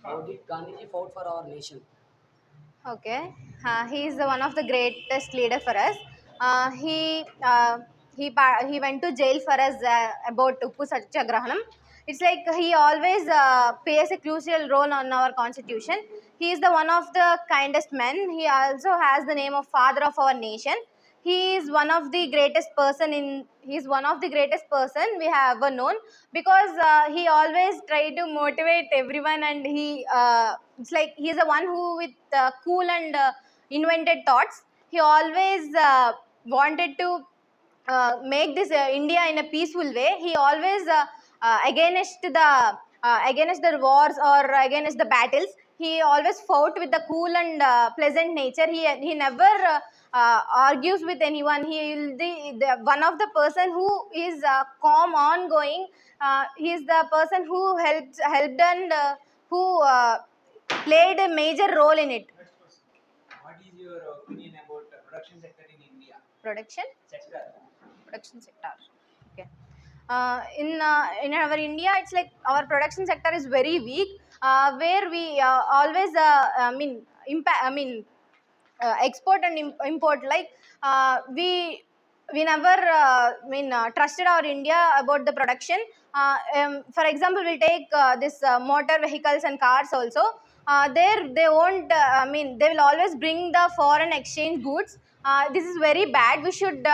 How did Gandhiji fought for our nation? Okay, he is the one of the greatest leader for us. He went to jail for us about Uppu Satyagrahanam. It's like he always plays a crucial role on our constitution. He is the one of the kindest men. He also has the name of father of our nation. He is one of the greatest person in. He is one of the greatest person we have ever known because he always try to motivate everyone, and it's like he's the one who with cool and invented thoughts. He always wanted to make this India in a peaceful way. He always against the wars or against the battles. He always fought with the cool and pleasant nature. He never argues with anyone. He is the one of the person who is calm, ongoing. He is the person who helped and who played a major role in it. What is your opinion about production sector in India? Production Sector. production sector. Okay. In our India, it's like our production sector is very weak, where we always export and import. Like we never trusted our India about the production. For example, we take this motor vehicles and cars also. There they won't. They will always bring the foreign exchange goods. This is very bad. We should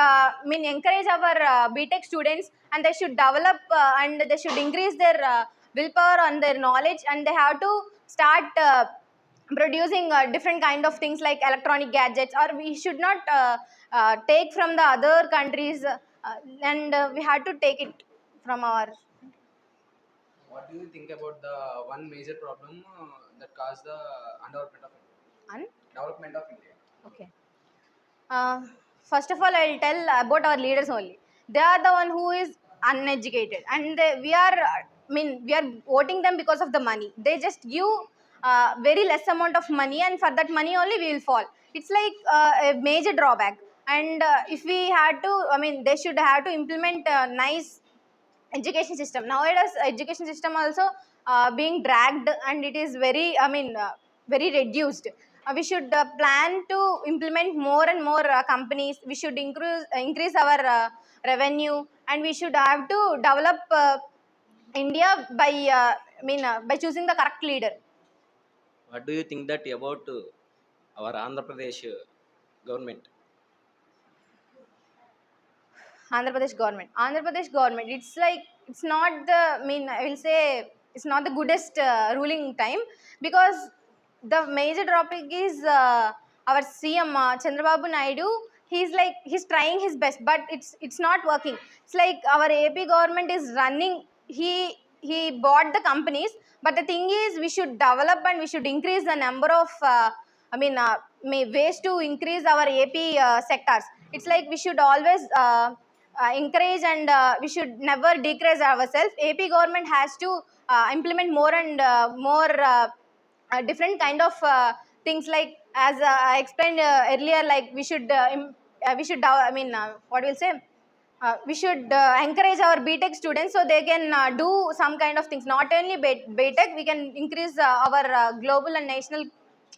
encourage our BTech students, and they should develop and they should increase their willpower and their knowledge, and they have to start producing different kind of things like electronic gadgets, or we should not take from the other countries, and we had to take it from our. What do you think about the one major problem that caused the undevelopment of India? Development of India. Okay. Uh, First of all, I'll tell about our leaders only. They are the one who is uneducated, and we are voting them because of the money. They just give very less amount of money, and for that money only we will fall. It's like a major drawback. And if we had to, they should have to implement a nice education system. Nowadays education system also being dragged, and it is very reduced. We should plan to implement more and more companies. We should increase our revenue, and we should have to develop India by choosing the correct leader. What do you think that about our Andhra Pradesh government? Andhra Pradesh government, it's like it's not the, I will say, it's not the goodest ruling time, because the major topic is our CM Chandrababu Naidu. He's trying his best, but it's not working. It's like our AP government is running. He bought the companies, but the thing is we should develop and we should increase the number of ways to increase our AP sectors. It's like we should always encourage, and we should never decrease ourselves. AP government has to implement more and more different kind of things, like as I explained earlier, like we should what we'll say, we should encourage our BTech students so they can do some kind of things. Not only BTech, we can increase our global and national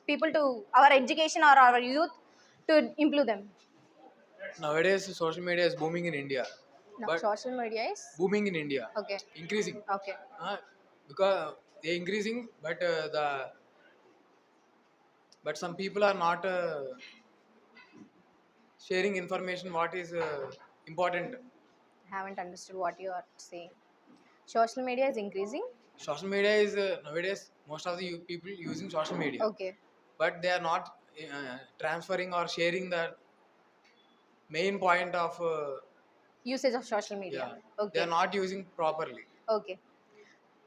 people to our education or our youth to improve them. Nowadays, social media is booming in India. Now, But social media is booming in India, okay. increasing. Okay. Because they're increasing, but some people are not sharing information what is important. Haven't understood what you are saying. Social media is increasing. Social media is nowadays most of the people using social media, Okay. but they are not transferring or sharing the main point of Usage of social media. yeah. They Okay. are not using properly. Okay.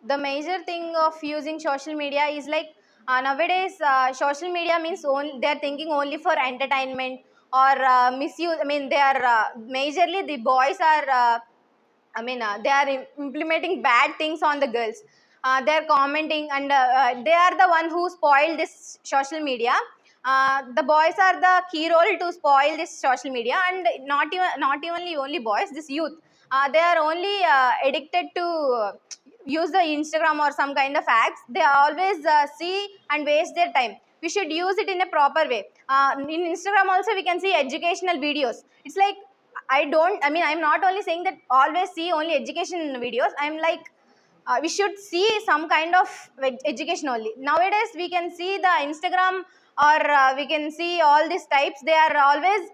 The major thing of using social media is like nowadays social media means only they're thinking only for entertainment or misuse. They are majorly the boys are they are implementing bad things on the girls. They are commenting, and they are the one who spoil this social media. The boys are the key role to spoil this social media, and not even only boys. This youth, they are only addicted to use the Instagram or some kind of acts, they always see and waste their time. We should use it in a proper way. In Instagram also we can see educational videos. It's like, I'm not only saying that always see only education videos. I'm like, we should see some kind of education only. Nowadays we can see the Instagram, or we can see all these types, they are always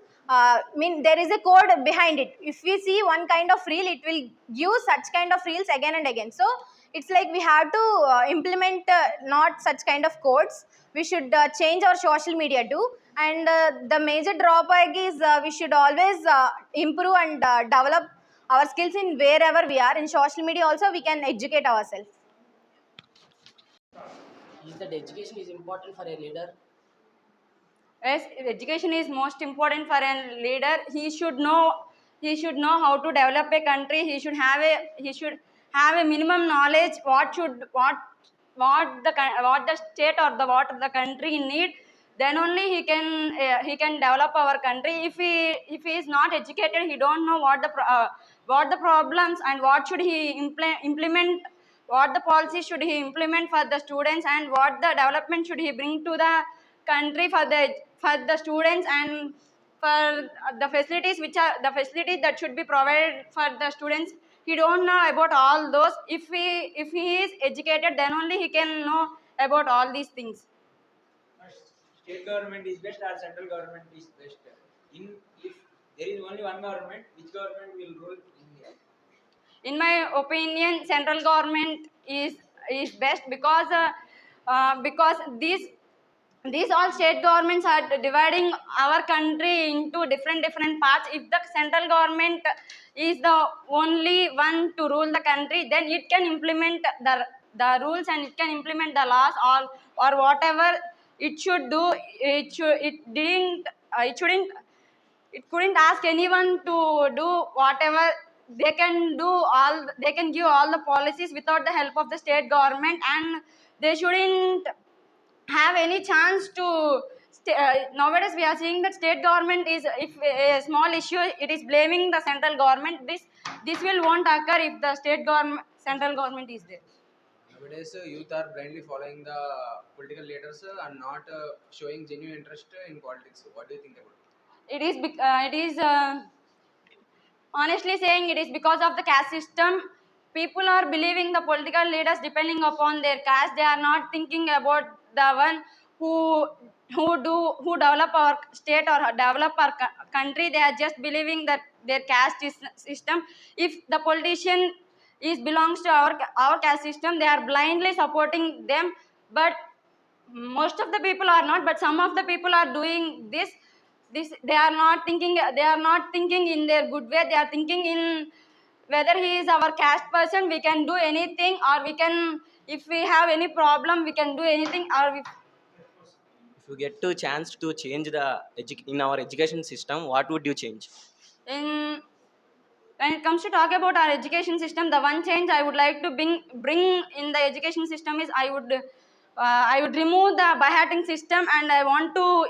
there is a code behind it. If we see one kind of reel, it will give such kind of reels again and again. So it's like we have to implement not such kind of codes. We should change our social media too. And the major drawback is we should always improve and develop our skills in wherever we are. In social media also we can educate ourselves. Is that education is important for a leader? Yes, education is most important for a leader. He should know how to develop a country. He should have a minimum knowledge what the state or the country need. Then only he can develop our country. If he is not educated, he don't know what the problems and what should he implement, what the policy should he implement for the students, and what the development should he bring to the country for the students, and for the facilities that should be provided for the students. He don't know about all those. If he is educated, then only he can know about all these things. State government is best or central government is best? If there is only one government, which government will rule India? In my opinion, central government is best, because these all state governments are dividing our country into different parts. If the central government is the only one to rule the country, then it can implement the rules, and it can implement the laws, or whatever it should do. It couldn't ask anyone to do whatever. They can give all the policies without the help of the state government, and they shouldn't have any chance to nowadays we are seeing that state government is, if a small issue, it is blaming the central government. This will won't occur if the central government is there. Nowadays, youth are blindly following the political leaders and not showing genuine interest in politics. What do you think about it? It is honestly saying, it is because of the caste system. People are believing the political leaders depending upon their caste. They are not thinking about the one who develop our state or develop our country. They are just believing that their caste system. If the politician belongs to our caste system, they are blindly supporting them. But most of the people are not, but some of the people are doing this. They are not thinking in their good way. They are thinking in whether he is our caste person, we can do anything, or we can, if we have any problem, we can do anything. If you get to chance to change in our education system, what would you change? In When it comes to talk about our education system, the one change I would like to bring in the education system is, I would remove the by-hearting system, and I want to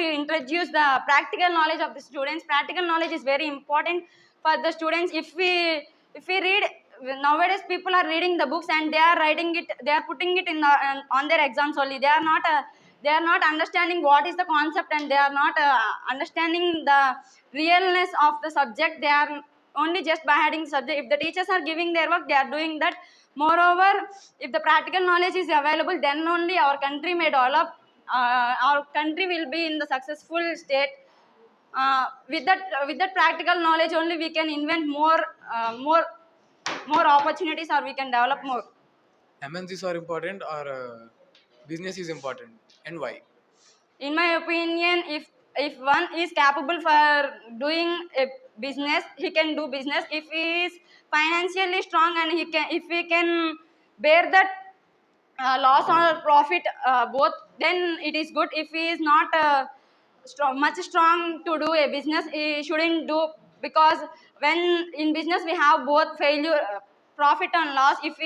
introduce the practical knowledge of the students. Practical knowledge is very important for the students. If we read, nowadays people are reading the books and they are writing it, they are putting it on their exams only. They are not understanding what is the concept, and they are not understanding the realness of the subject. They are only just by adding subject. If the teachers are giving their work, they are doing that. Moreover, if the practical knowledge is available, then only our country may develop. Our country will be in the successful state. With that practical knowledge only, we can invent more opportunities, or we can develop more. MNCs are important or business is important, and why? In my opinion, if one is capable for doing a business, he can do business. If he is financially strong, and if he can bear that loss or profit, both, then it is good. If he is not much strong to do a business, he shouldn't do, because when in business we have both failure, profit and loss. If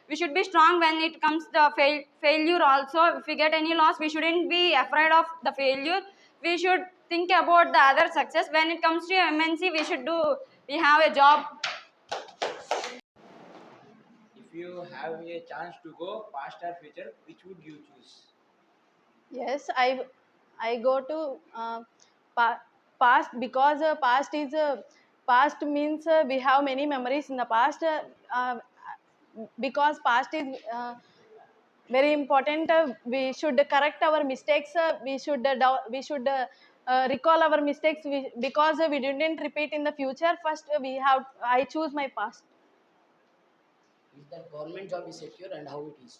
we should be strong when it comes to failure also. If we get any loss, we shouldn't be afraid of the failure. We should think about the other success. When it comes to MNC, we have a job. you have a chance to go past or future, which would you choose? Yes, I go to past because past means we have many memories in the past. Because past is very important. We should correct our mistakes. We should recall our mistakes because we didn't repeat in the future. First, I choose my past. If that government job is secure and how it is.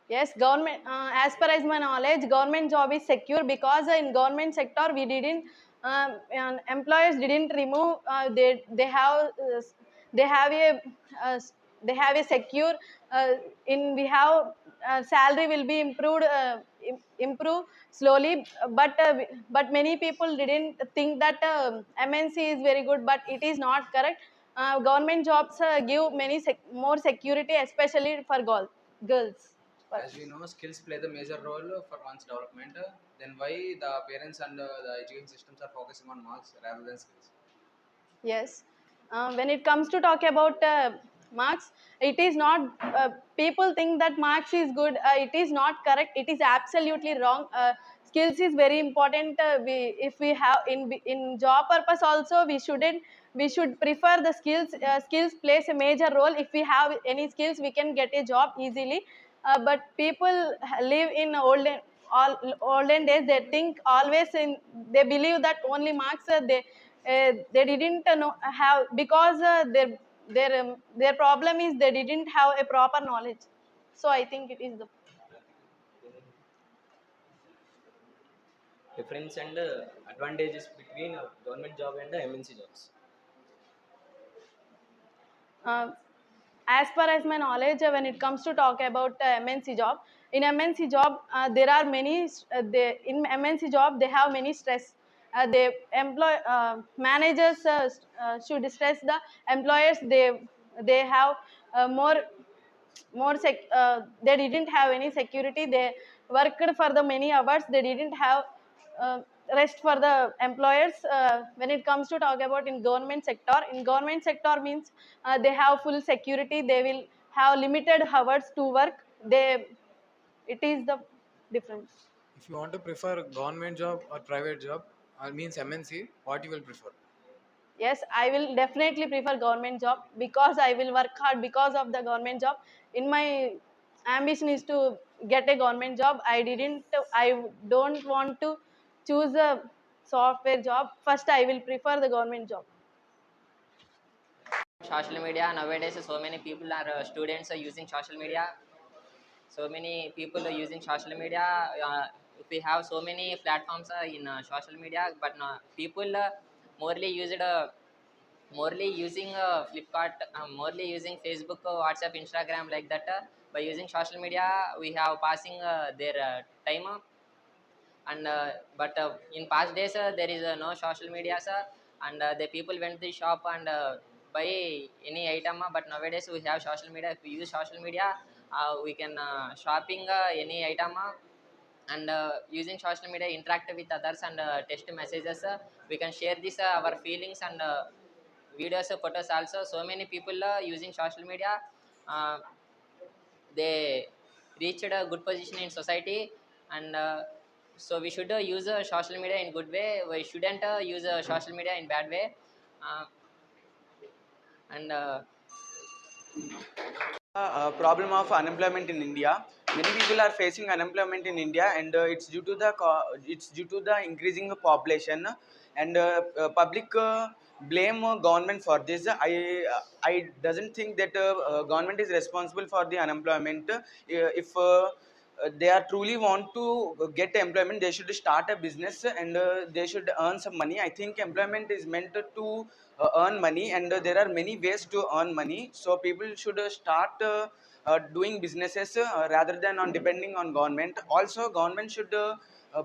Yes, government. As per as my knowledge, government job is secure because in government sector we didn't. Employers didn't remove. They have a uh, they have a secure. In we have salary will be improved. Improve slowly, but many people didn't think that MNC is very good, but it is not correct. Government jobs give many more security, especially for girls. As we know, skills play the major role for one's development. Then why the parents and the education systems are focusing on marks rather than skills? Yes. When it comes to talk about marks, it is not. People think that marks is good. It is not correct. It is absolutely wrong. Skills is very important. If we have in job purpose also, we shouldn't. We should prefer the skills. Skills plays a major role. If we have any skills, we can get a job easily. But people live in olden days. They think always in. They believe that only marks they didn't know have because their problem is they didn't have a proper knowledge. So I think it is the Difference and advantages between government job and MNC jobs. uh, as per as my knowledge, when it comes to talk about MNC job, in MNC job there are many in MNC job they have many stress. They employ managers should stress the employers. They have more they didn't have any security. They worked for the many hours. They didn't have uh, rest for the employers. When it comes to talk about in government sector means they have full security. They will have limited hours to work. They It is the difference. If you want to prefer government job or private job, means MNC, what you will prefer? Yes, I will definitely prefer government job because I will work hard because of the government job. In my ambition is to get a government job. I don't want to choose a software job. First, I will prefer the government job. Social media nowadays, so many people are students are using social media. So many people are using social media. We have so many platforms in social media, but people morely used morely using Flipkart, morely using Facebook, WhatsApp, Instagram, like that. By using social media, we have passing their time. And but in past days, there is no social media, sir, and the people went to the shop and buy any item. But nowadays we have social media. If we use social media, we can shopping any item. And using social media interact with others and text messages, we can share this our feelings and videos, photos also. So many people using social media, uh, they reached a good position in society. And so we should use social media in good way. We shouldn't use social media in bad way. uh, and Problem of unemployment in India. Many people are facing unemployment in India, and it's due to the increasing population, and public blame government for this. I doesn't think that government is responsible for the unemployment. If they are truly want to get employment, they should start a business, and they should earn some money. I think employment is meant to earn money, and there are many ways to earn money. So people should start doing businesses rather than on depending on government. Also, government should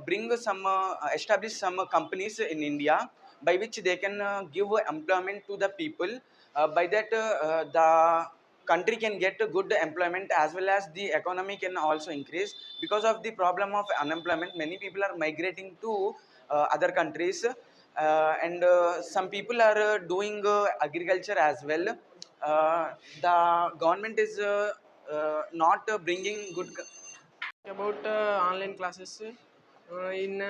bring some establish some companies in India by which they can give employment to the people. By that, the country can get a good employment, as well as the economy can also increase. Because of the problem of unemployment, many people are migrating to other countries, and some people are doing agriculture as well. the government is not bringing good. About online classes in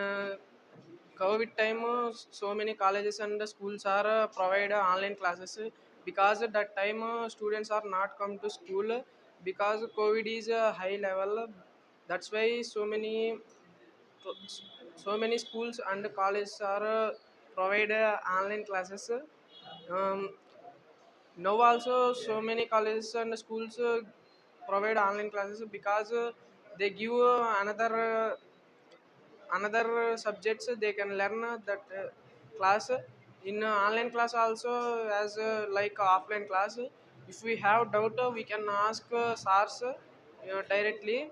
COVID time, so many colleges and schools are provide online classes because at that time students are not come to school because COVID is a high level. That's why so many schools and colleges are provide online classes. Um, Now also so many colleges and schools provide online classes because they give another subjects they can learn that class in online class also as like offline class. If we have doubt, we can ask SARS directly.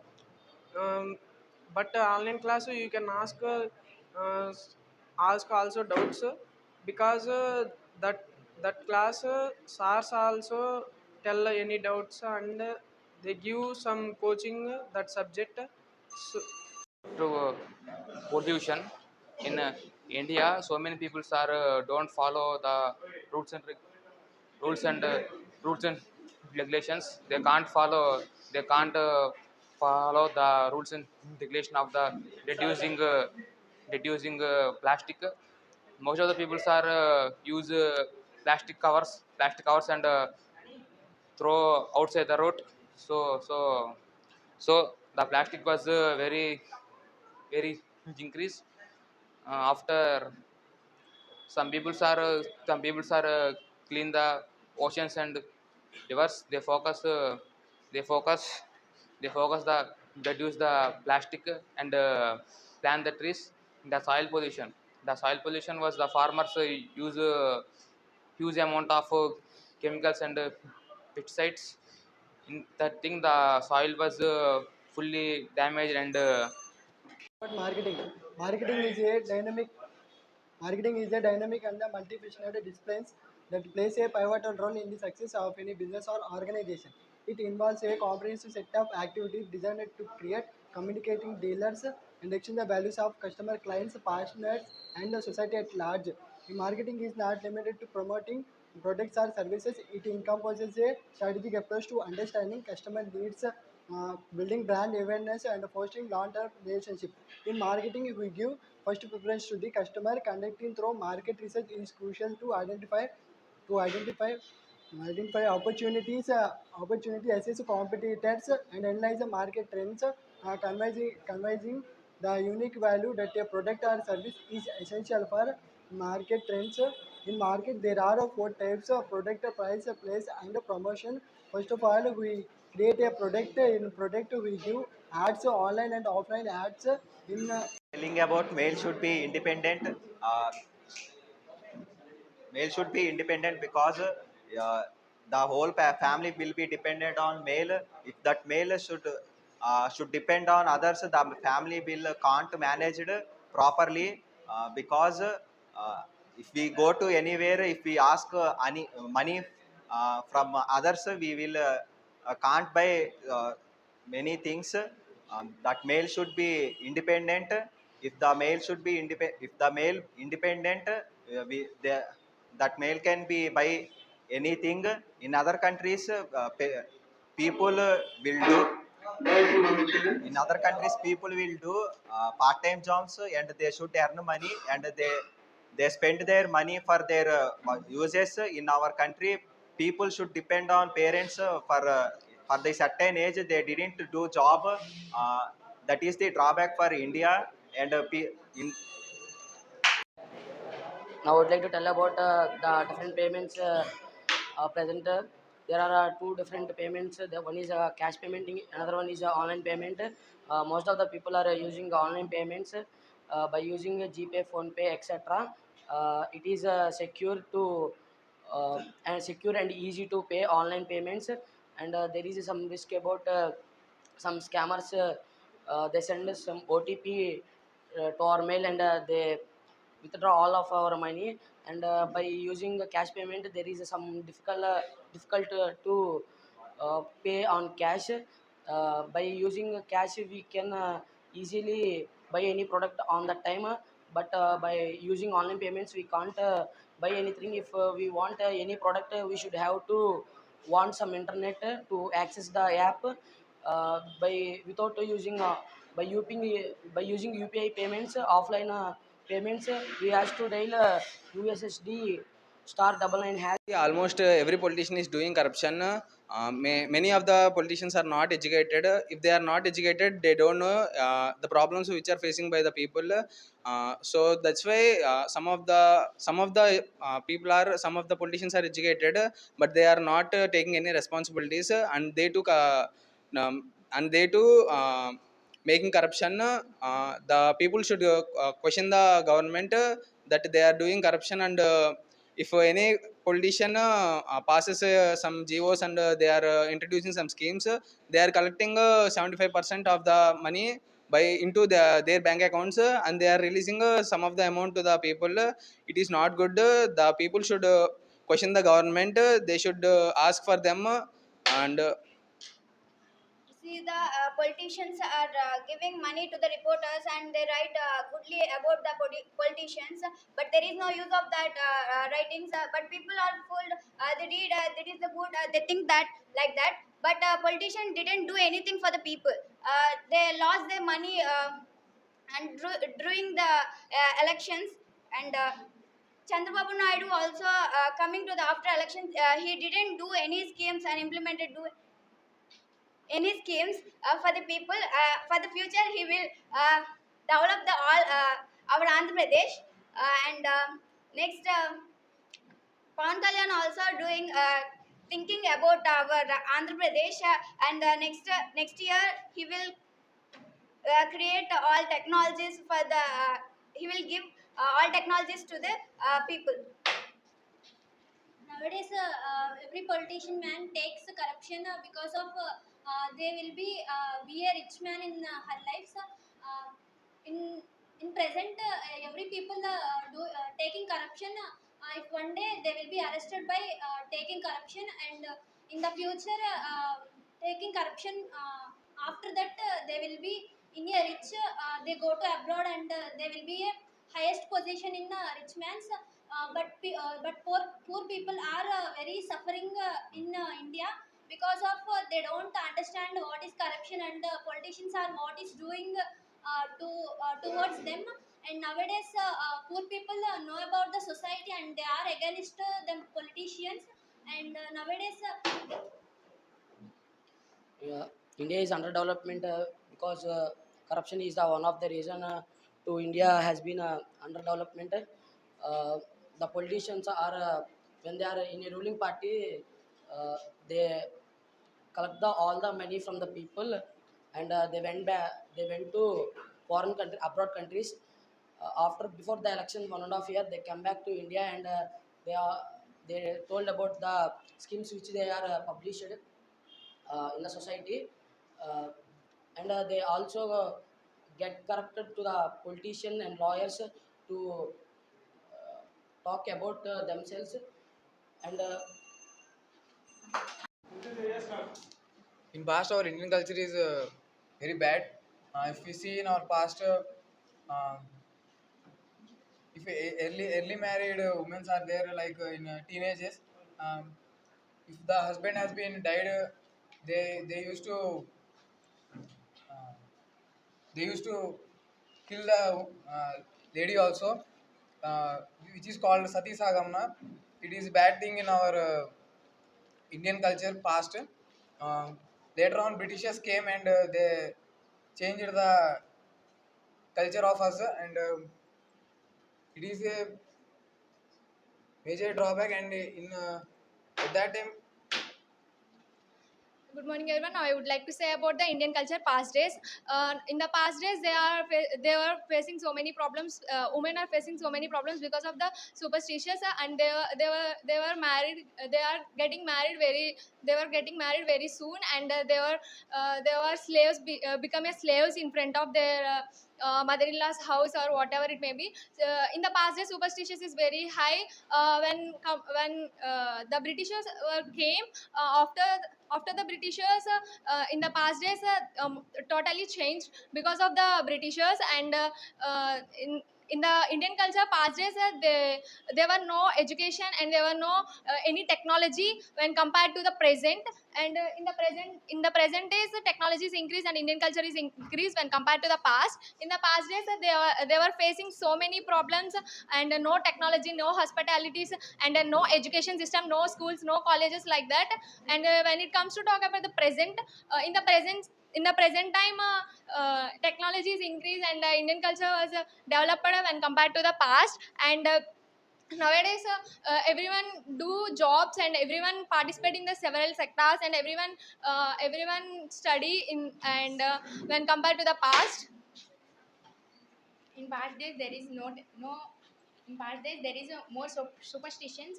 um, but online class you can uh, ask also doubts because that class SARS also tell any doubts and they give some coaching that subject. So, to pollution in India. So many people are don't follow the rules and rules and rules and regulations. They can't follow. They can't follow the rules and regulation of the reducing plastic. Most of the people are use plastic covers and throw outside the road. So the plastic was very huge increase after some people are clean the oceans and rivers. They focus they focus the reduce the plastic and plant the trees. The soil pollution was the farmers use huge amount of chemicals and pesticides. In that thing the soil was fully damaged and But marketing is a dynamic. Marketing is a dynamic and a multifaceted discipline that plays a pivotal role in the success of any business or organization. It involves a comprehensive set of activities designed to create, communicating dealers, and exchange the values of customer, clients, partners, and the society at large. The marketing is not limited to promoting products or services. It encompasses a strategic approach to understanding customer needs, building brand awareness, and fostering long-term relationships. In marketing, we give first preference to the customer. Conducting through market research is crucial to identify opportunity, assess competitors, and analyze the market trends. Conversing the unique value that a product or service is essential for market trends. In market, there are four types of product: price, place, and promotion. First of all, we create a product. In product, we give ads, online and offline ads. In Telling about male should be independent. Male should be independent because the whole family will be dependent on male. If that male should depend on others, the family will can't manage it properly because if we go to anywhere, if we ask money from others, we will can't buy many things. That male should be independent. If the male should be if the male independent, that male can be buy anything. In other countries, people will do. In other countries, people will do part-time jobs and they should earn money and they spend their money for their uses. In our country, people should depend on parents for the certain age. They didn't do job. That is the drawback for India and in Now I would like to tell about the different payments present. There are two different payments. The one is cash payment, another one is online payment. Most of the people are using online payments by using GPay, PhonePe, etc. It is secure and easy to pay online payments. And there is some risk about some scammers. They send us some OTP to our mail and they withdraw all of our money. And by using the cash payment, there is some difficult to pay on cash. By using cash, we can easily buy any product on that time. But by using online payments, we can't buy anything. If we want any product, we should have to want some internet to access the app by without using by using UPI payments, offline payments. We have to dial USSD star double nine hash. Almost every politician is doing corruption. Many of the politicians are not educated. If they are not educated, they don't know the problems which are facing by the people. So that's why some of the politicians are educated, but they are not taking any responsibilities, and they too making corruption. The people should question the government that they are doing corruption, and if any politician passes some GOs, and they are introducing some schemes, they are collecting 75% of the money by into their bank accounts, and they are releasing some of the amount to the people. It is not good. The people should question the government. They should ask for them, and See, the politicians are giving money to the reporters, and they write goodly about the politicians, but there is no use of that writings. But people are fooled. They read that is the good. They think that like that. But politicians didn't do anything for the people. They lost their money and during the elections, and Chandrababu Naidu also coming to the after elections. He didn't do any schemes and implemented any schemes for the people. For the future, he will develop the all our Andhra Pradesh. And next, Pawan Kalyan also doing thinking about our Andhra Pradesh, and next year he will create all technologies for the. He will give all technologies to the people. Nowadays, every politician man takes corruption because of they will be a rich man in her lives. In present, every people do taking corruption. If one day they will be arrested by taking corruption, and in the future taking corruption. After that, they will be in a rich. They go to abroad, and they will be a highest position in rich man's. But poor people are very suffering in India because of they don't understand what is corruption, and politicians are what is doing towards them. And nowadays, poor people know about the society, and they are against the politicians. And nowadays, India is underdevelopment because corruption is the one of the reason to India has been underdevelopment. The politicians are when they are in a ruling party, they collect all the money from the people, and they went back. They went to foreign country, abroad countries. After before the election, 1.5 year, they come back to India, and they are they told about the schemes which they are published in the society, uh, and they also get corrupted to the politician and lawyers to talk about themselves, and In past, our Indian culture is very bad. If we see in our past, if early married women are there, like in teenagers, um, if the husband has been died, they used to uh, they used to kill the lady also, uh, which is called sati sagamna. It is bad thing in our Indian culture past. Um, Later on, Britishers came, and they changed the culture of us, and it is a major drawback. And in at that time, Good morning, everyone. Now I would like to say about the Indian culture past days. In the past days, they were facing so many problems. Women are facing so many problems because of the superstitious, and they were married. They are getting married very. They were getting married very soon, and they were slaves, become as slaves in front of their. Mother-in-law's house or whatever it may be. In the past days, superstitious is very high. When the Britishers came after the Britishers, in the past days totally changed because of the Britishers, and in in the Indian culture past days, there were no education and there were no any technology when compared to the present. And in the present days, the technology is increased and Indian culture is increased when compared to the past. In the past days, they were facing so many problems, and no technology, no hospitalities, and no education system, no schools, no colleges like that. And when it comes to talk about the present, in the present time, technology is increased and Indian culture was developed when compared to the past. And nowadays, everyone do jobs and everyone participate in the several sectors, and everyone study in, and when compared to the past. In past days there is no in past days there is more superstitions.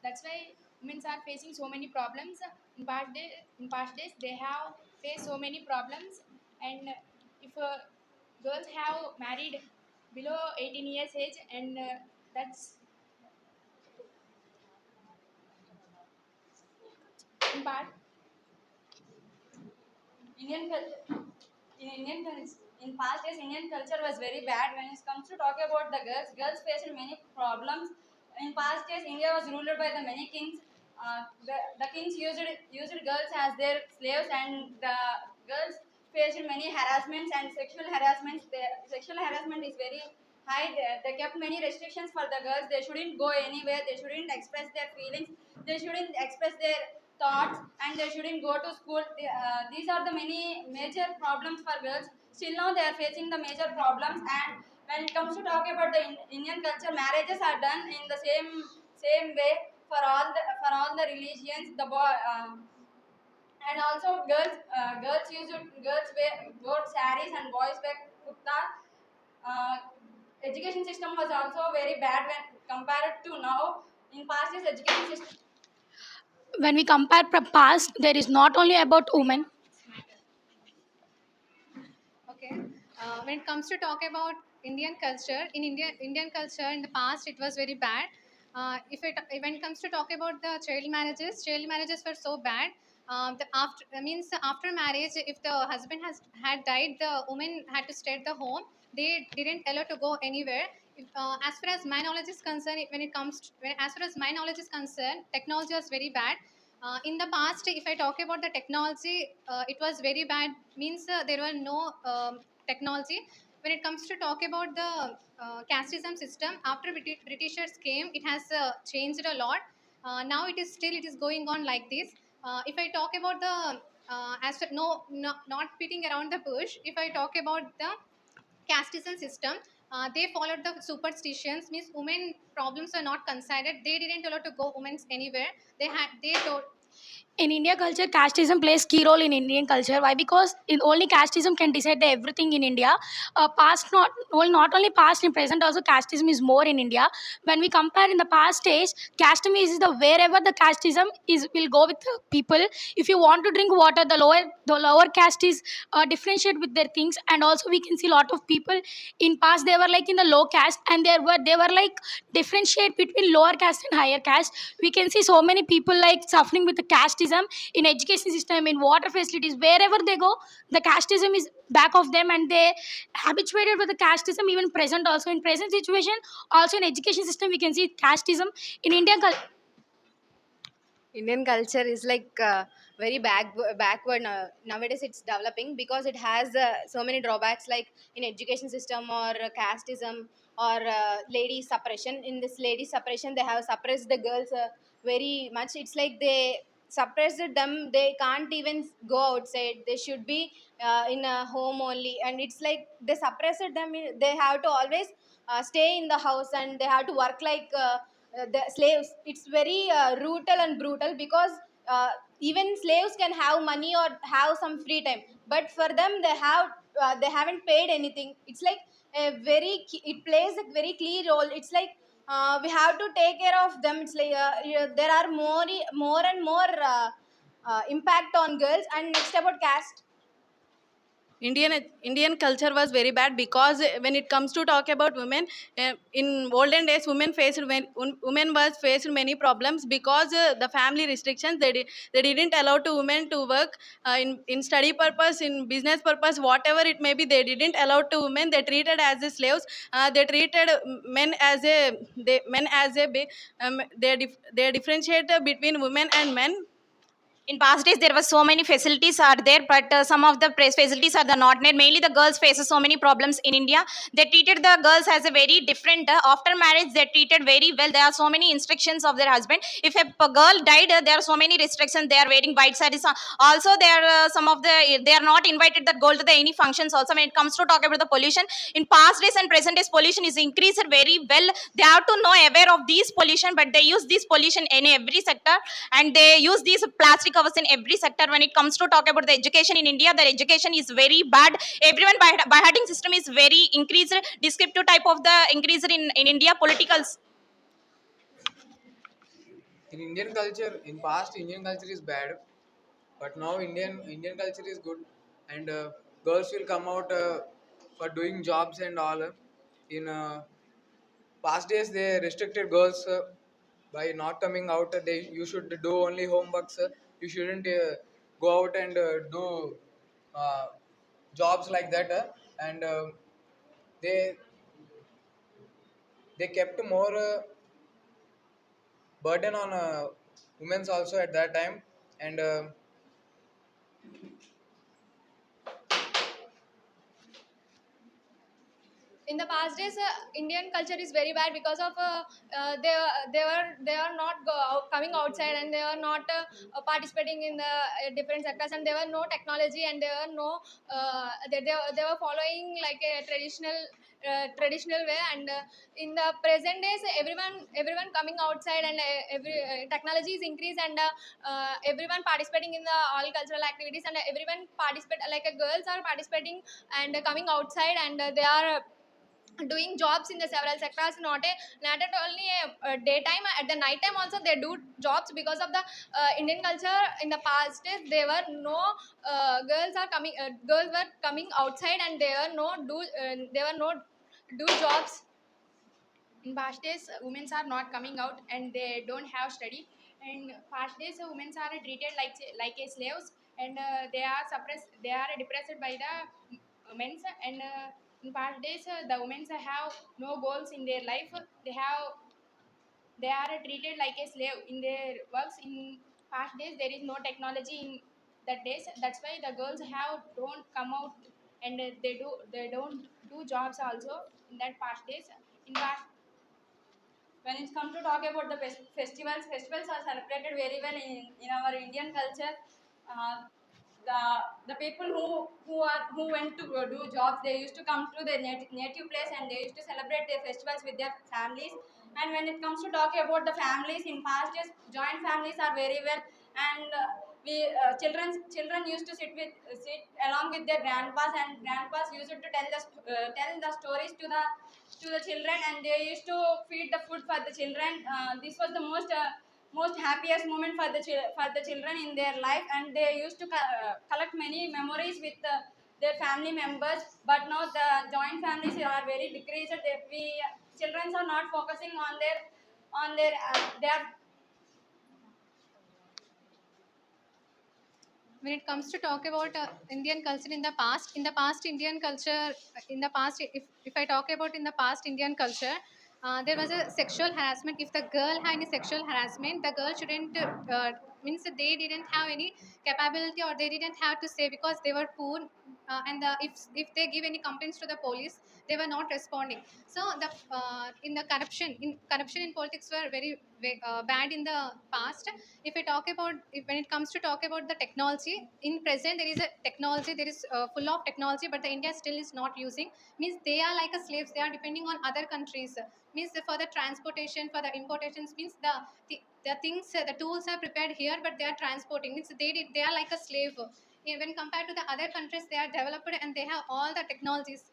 That's why women are facing so many problems. In past days they have faced so many problems. And if girls have married below 18 years age, and that's in part. Indian culture, in past days, Indian culture was very bad. When it comes to talk about the girls, girls faced many problems. In past days, India was ruled by the many kings. The kings used girls as their slaves, and the girls faced many harassments and sexual harassments. The sexual harassment is very high. They kept many restrictions for the girls. They shouldn't go anywhere. They shouldn't express their feelings. They shouldn't express their thoughts, and they shouldn't go to school. These are the many major problems for girls. Still now they are facing the major problems. And when it comes to talk about the Indian culture, marriages are done in the same way for all the religions. The boy and also girls wear both saris and boys wear kurta. Uh, Education system was also very bad when compared to now. In past years, education system. When we compare past, there is not only about women. Okay. When it comes to talk about Indian culture, Indian culture in the past, it was very bad. If it when it comes to talk about the child marriages were so bad. The after means after marriage, if the husband had died, the woman had to stay at the home. They didn't allow to go anywhere. As far as my knowledge is concerned, as far as my knowledge is concerned, technology was very bad. In the past, if I talk about the technology, it was very bad. Means there were no technology. When it comes to talk about the casteism system, after Britishers came, it has changed a lot. Now it is going on like this. If I talk about the as for, no, not beating around the bush. If I talk about the casteism system, they followed the superstitions. Means women problems are not considered. They didn't allow to go women anywhere. They told. In India culture, casteism plays key role in Indian culture. Why? Because in only casteism can decide the everything in India. Past not well, not only past in present also casteism is more in India. When we compare in the past stage, casteism is the wherever the casteism is will go with the people. If you want to drink water, the lower caste is differentiate with their things. And also we can see a lot of people in past they were like in the low caste, and they were like differentiate between lower caste and higher caste. We can see so many people like suffering with the casteism in education system, in water facilities, wherever they go the casteism is back of them, and they habituated with the casteism even present also. In present situation also in education system we can see casteism in Indian culture is like very backward now. Nowadays. It's developing because it has so many drawbacks, like in education system or casteism or lady suppression. In this lady suppression, they have suppressed the girls very much. It's like they suppressed them. They can't even go outside. They should be in a home only, and it's like they suppressed them. They have to always stay in the house, and they have to work like. The slaves. It's very brutal and brutal because uh, even slaves can have money or have some free time, but for them they haven't paid anything. It's like it plays a very key role. It's like we have to take care of them. It's like there are more and more impact on girls. And next about caste. Indian culture was very bad because when it comes to talk about women, in olden days, women was faced many problems because the family restrictions. They didn't allow to women to work in study purpose, in business purpose, whatever it may be. They didn't allow to women. They treated as a slaves. They treated men as a they differentiate between women and men. In past days there were so many facilities are there, but some of the facilities are the not there. Mainly the girls faces so many problems in India. They treated the girls as a very different, after marriage they treated very well. There are so many instructions of their husband. If a girl died, there are so many restrictions. They are wearing white sarees. Also there are some of the, they are not invited that go to the any functions. Also when it comes to talk about the pollution, in past days and present days pollution is increased very well. They have to know aware of these pollution, but they use this pollution in every sector, and they use these plastic covers in every sector. When it comes to talk about the education in India, the education is very bad. Everyone by heading system is very increased. Descriptive type of the increase in India politicals. In Indian culture, in past Indian culture is bad, but now Indian culture is good, and girls will come out for doing jobs and all. In past days, they restricted girls by not coming out. They you should do only homeworks. You shouldn't go out and do uh, jobs like that. And they they kept more burden on women's also at that time, and in the past days, Indian culture is very bad because of they are not coming outside, and they are not participating in the different sectors, and there were no technology, and there were no they were following like a traditional way. And in the present days, everyone coming outside, and every technology is increased, and everyone participating in the all cultural activities, and everyone participate, like girls are participating and coming outside, and they are doing jobs in the several sectors, not at only a daytime, at the night time also they do jobs. Because of the Indian culture, in the past days there were no girls were coming outside, and they were no do jobs. In past days, women are not coming out and they don't have study. In past days, women are treated like a slaves, and they are suppressed. They are depressed by the men. And in past days, the women have no goals in their life. They are treated like a slave in their works. In past days, there is no technology in that days. That's why the girls have don't come out, and they don't do jobs also in that past days. In past, when it comes to talk about the festivals are celebrated very well in our Indian culture. Uh, the people who went to do jobs, they used to come to their native place, and they used to celebrate their festivals with their families. And when it comes to talk about the families in past days, joint families are very well. And we children used to sit along with their grandpas, and grandpas used to tell the stories to the children, and they used to feed the food for the children. This was the most happiest moment for the children in their life, and they used to collect many memories with their family members. But now the joint families are very decreased. Children are not focusing on their When it comes to talk about Indian culture in the past Indian culture, in the past, if I talk about in the past Indian culture, there was a sexual harassment. If the girl had any sexual harassment, the girl shouldn't means that they didn't have any capability, or they didn't have to say because they were poor. And if they give any complaints to the police, they were not responding. So the in the corruption in politics were bad in the past. If I talk about, when it comes to talk about the technology in present, there is a technology, there is full of technology, but the India still is not using. Means they are like a slaves. They are depending on other countries. Means for the transportation, for the importations, means the things, the tools are prepared here, but they are transporting. Means they are like a slave. When compared to the other countries, they are developed and they have all the technologies.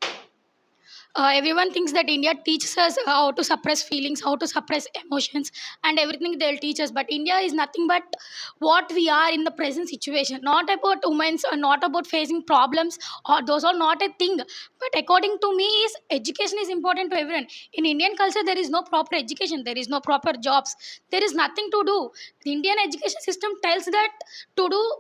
Everyone thinks that India teaches us how to suppress feelings, how to suppress emotions, and everything they'll teach us. But India is nothing but what we are in the present situation. Not about women's, not about facing problems, or those are not a thing. But according to me, is education is important to everyone. In Indian culture, there is no proper education. There is no proper jobs. There is nothing to do. The Indian education system tells that to do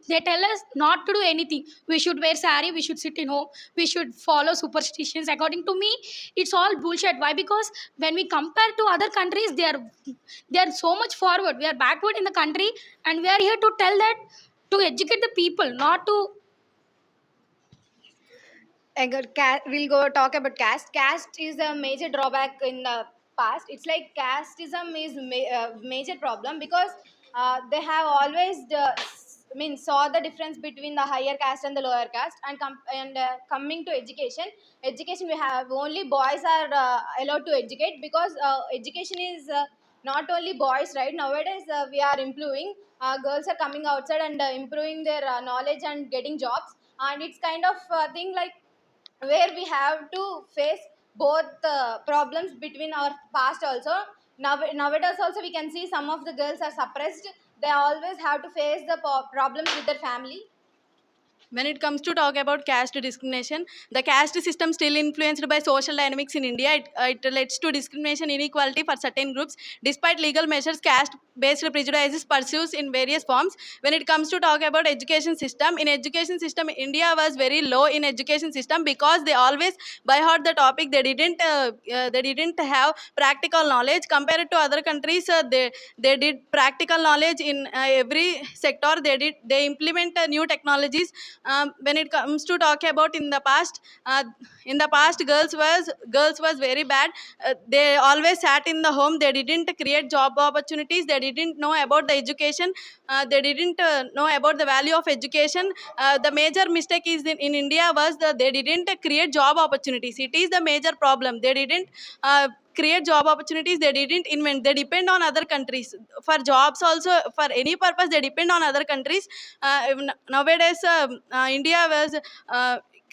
they tell us not to do anything. We should wear sari, we should sit in home, we should follow superstitions. According to me, it's all bullshit. Why? Because when we compare to other countries, they are so much forward. We are backward in the country, and we are here to tell that to educate the people, not to. We'll go talk about caste. Caste is a major drawback in the past. It's like casteism is major problem because they have always saw the difference between the higher caste and the lower caste. And coming to education, we have only boys are allowed to educate because education is not only boys, right? Nowadays we are improving. Girls are coming outside and improving their knowledge and getting jobs, and it's kind of thing like where we have to face both problems between our past also. Nowadays also we can see some of the girls are suppressed. They always have to face the problems with their family. When it comes to talk about caste discrimination, the caste system still influenced by social dynamics in India. It leads to discrimination, inequality for certain groups. Despite legal measures, caste-based prejudices pursues in various forms. When it comes to talk about education system, in education system, India was very low in education system because they always by heart the topic. They didn't have practical knowledge compared to other countries. They did practical knowledge in every sector. They implement new technologies. When it comes to talk about in the past girls was very bad. They always sat in the home. They didn't create job opportunities. They didn't know about the education. They didn't know about the value of education. The major mistake is in India was that they didn't create job opportunities. It is the major problem. They didn't create job opportunities. They didn't invent. They depend on other countries for jobs also. For any purpose they depend on other countries. Nowadays India was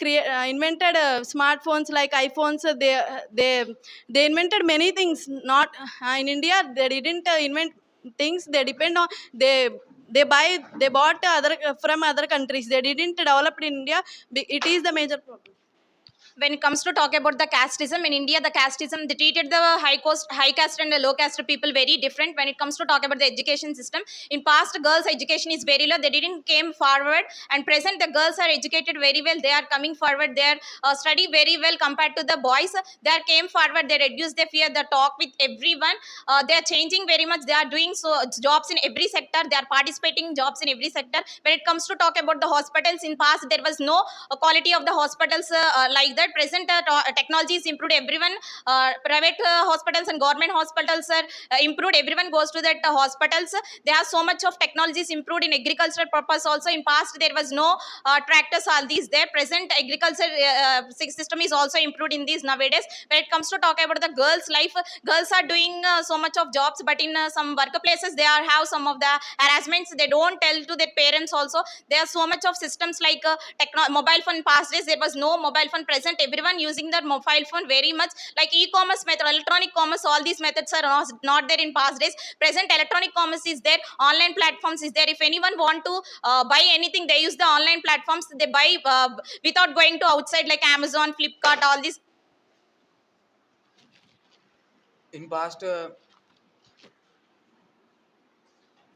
invented smartphones like iPhones. They invented many things. Not in India they didn't invent things. They depend on they bought other from other countries. They didn't develop in India. It is the major problem. When it comes to talk about the casteism in India, the casteism, they treated the high caste and the low caste people very different. When it comes to talk about the education system, in past girls education is very low. They didn't came forward, and present the girls are educated very well. They are coming forward. They are study very well compared to the boys. They are came forward. They reduce their fear. They talk with everyone. They are changing very much. They are doing so jobs in every sector. They are participating jobs in every sector. When it comes to talk about the hospitals, in past there was no quality of the hospitals like that. Present technology is improved. Everyone private hospitals and government hospitals are improved. Everyone goes to that hospitals. They have so much of technologies improved in agricultural purpose also. In past there was no tractors, all these there. Present agriculture system is also improved in these nowadays. When it comes to talk about the girls life, girls are doing so much of jobs, but in some workplaces they are have some of the harassments. They don't tell to their parents also. There are so much of systems like mobile phone. Past days there was no mobile phone present. Everyone using their mobile phone very much, like e-commerce method, electronic commerce. All these methods are not there in past days. Present electronic commerce is there. Online platforms is there. If anyone want to buy anything, they use the online platforms. They buy without going to outside like Amazon, Flipkart, all these. In past,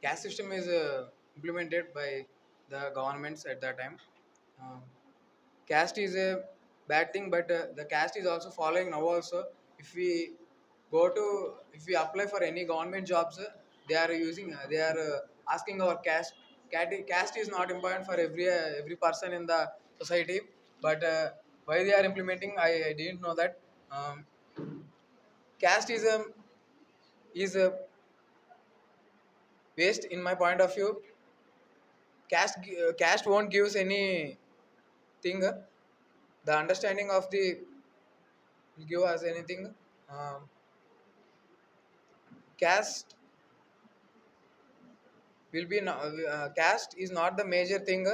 caste system is implemented by the governments at that time. Um, Caste is a bad thing, but the caste is also following now also. If we if we apply for any government jobs, they are asking our caste. Caste is not important for every person in the society, but why they are implementing, I didn't know that. Um, Caste is a waste in my point of view. Caste won't gives any thing. The understanding of the will give us anything. Um, Caste caste is not the major thing.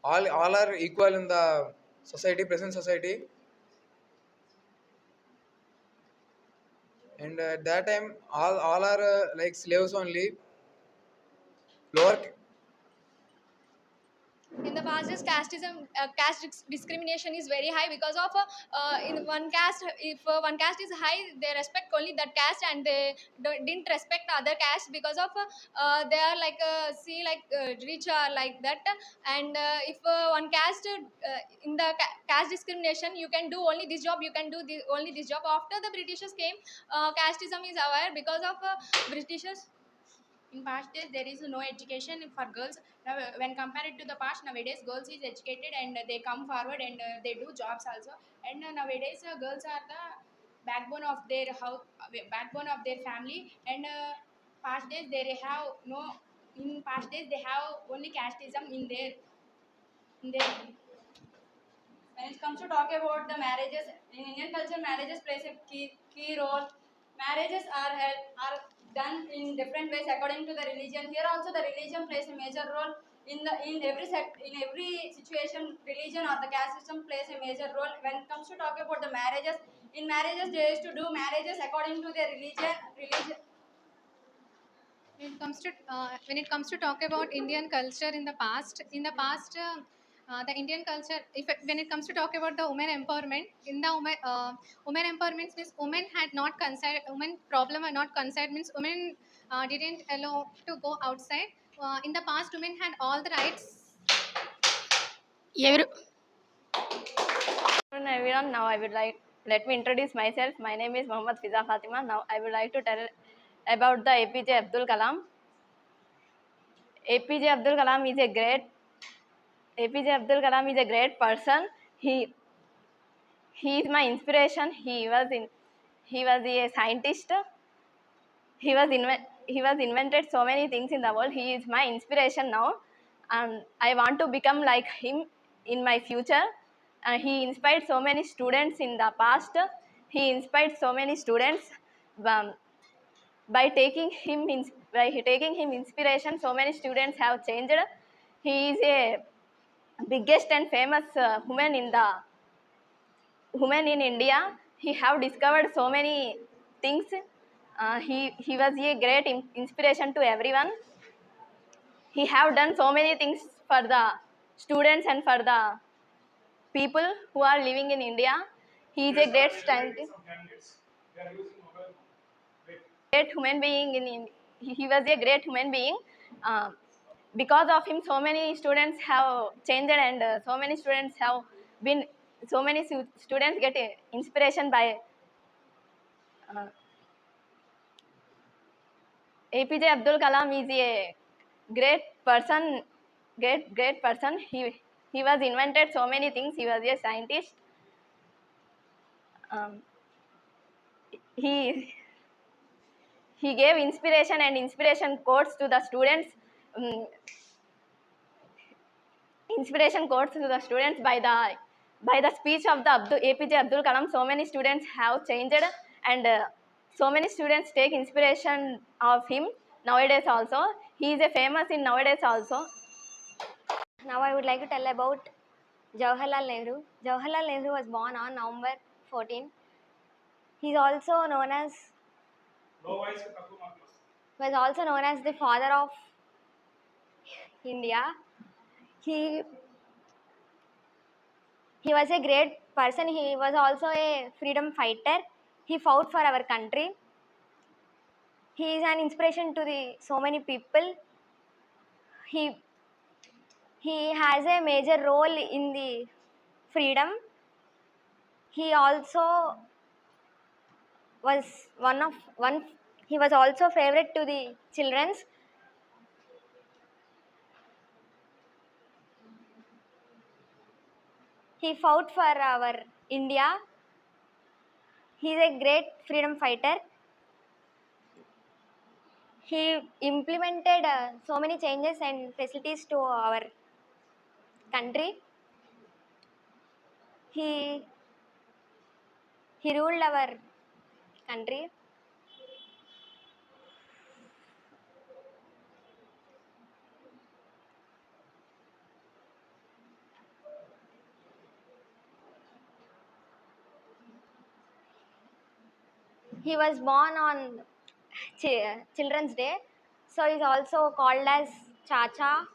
All are equal in the society, present society. And at that time, all are like slaves only. Lower. In the past days, discrimination is very high because of in one caste. If one caste is high, they respect only that caste, and they didn't respect other caste because of they are like rich or like that. And if one caste in the caste discrimination, you can do only this job, you can do only this job. After the Britishers came, casteism is aware because of Britishers. In past days, there is no education for girls. Now, when compared to the past, nowadays girls is educated and they come forward and they do jobs also. And nowadays, girls are the backbone of their house, backbone of their family. And past days, they have no. In past days, they have only casteism in their. When it comes to talk about the marriages, in Indian culture, marriages plays a key role. Marriages are done in different ways according to the religion. Here also the religion plays a major role in every situation. Religion or the caste system plays a major role. When it comes to talk about the marriages, in marriages they used to do marriages according to their religion. When it comes to talk about Indian culture in the past, the Indian culture, if when it comes to talk about the women empowerment, in the women empowerment means women had not considered, women problem are not considered, means women didn't allow to go outside. In the past, women had all the rights. Every, Everyone, now I would like, let me introduce myself. My name is Mohammad Fiza Fatima. Now I would like to tell about the APJ Abdul Kalam. APJ Abdul Kalam is a great APJ Abdul Kalam is a great person. He is my inspiration. He was a scientist. He was invented so many things in the world. He is my inspiration now, and I want to become like him in my future. And he inspired so many students in the past. He inspired so many students um, by taking him inspiration. So many students have changed. He is a biggest and famous woman in India. He have discovered so many things. He was a great inspiration to everyone. He have done so many things for the students and for the people who are living in India. He is a great scientist, great human being. He was a great human being. Uh, because of him, so many students have changed, and so many students have been. So many students get inspiration by uh, APJ Abdul Kalam is a great person, great person. He was invented so many things. He was a scientist. Um, he he gave inspiration and inspiration quotes to the students. Um, Inspiration quotes to the students by the speech of the APJ Abdul Kalam. So many students have changed, and so many students take inspiration of him nowadays also. He is a famous in nowadays also. Now I would like to tell about Jawaharlal Nehru. Jawaharlal Nehru was born on November 14. He is also known as the father of India. He he was a great person. He was also a freedom fighter. He fought for our country. He is an inspiration to the so many people. He he has a major role in the freedom. He also was one. He was also favorite to the childrens. He fought for our India. He is a great freedom fighter. He implemented so many changes and facilities to our country. He he ruled our country. He was born on Children's Day, so he's also called as Chacha.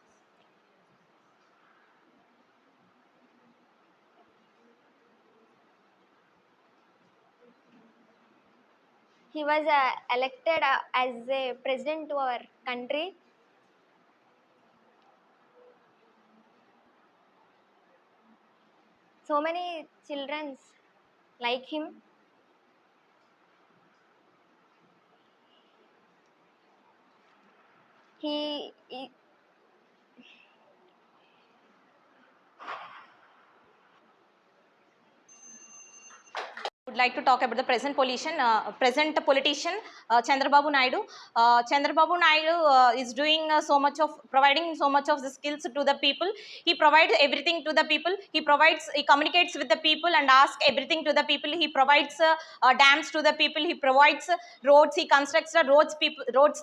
He was elected as a president to our country. So many children like him. He Would like to talk about the present politician Chandrababu Naidu. Chandrababu Naidu is doing providing so much of the skills to the people. He provides everything to the people. He communicates with the people and asks everything to the people. He provides dams to the people. He provides roads. He constructs the roads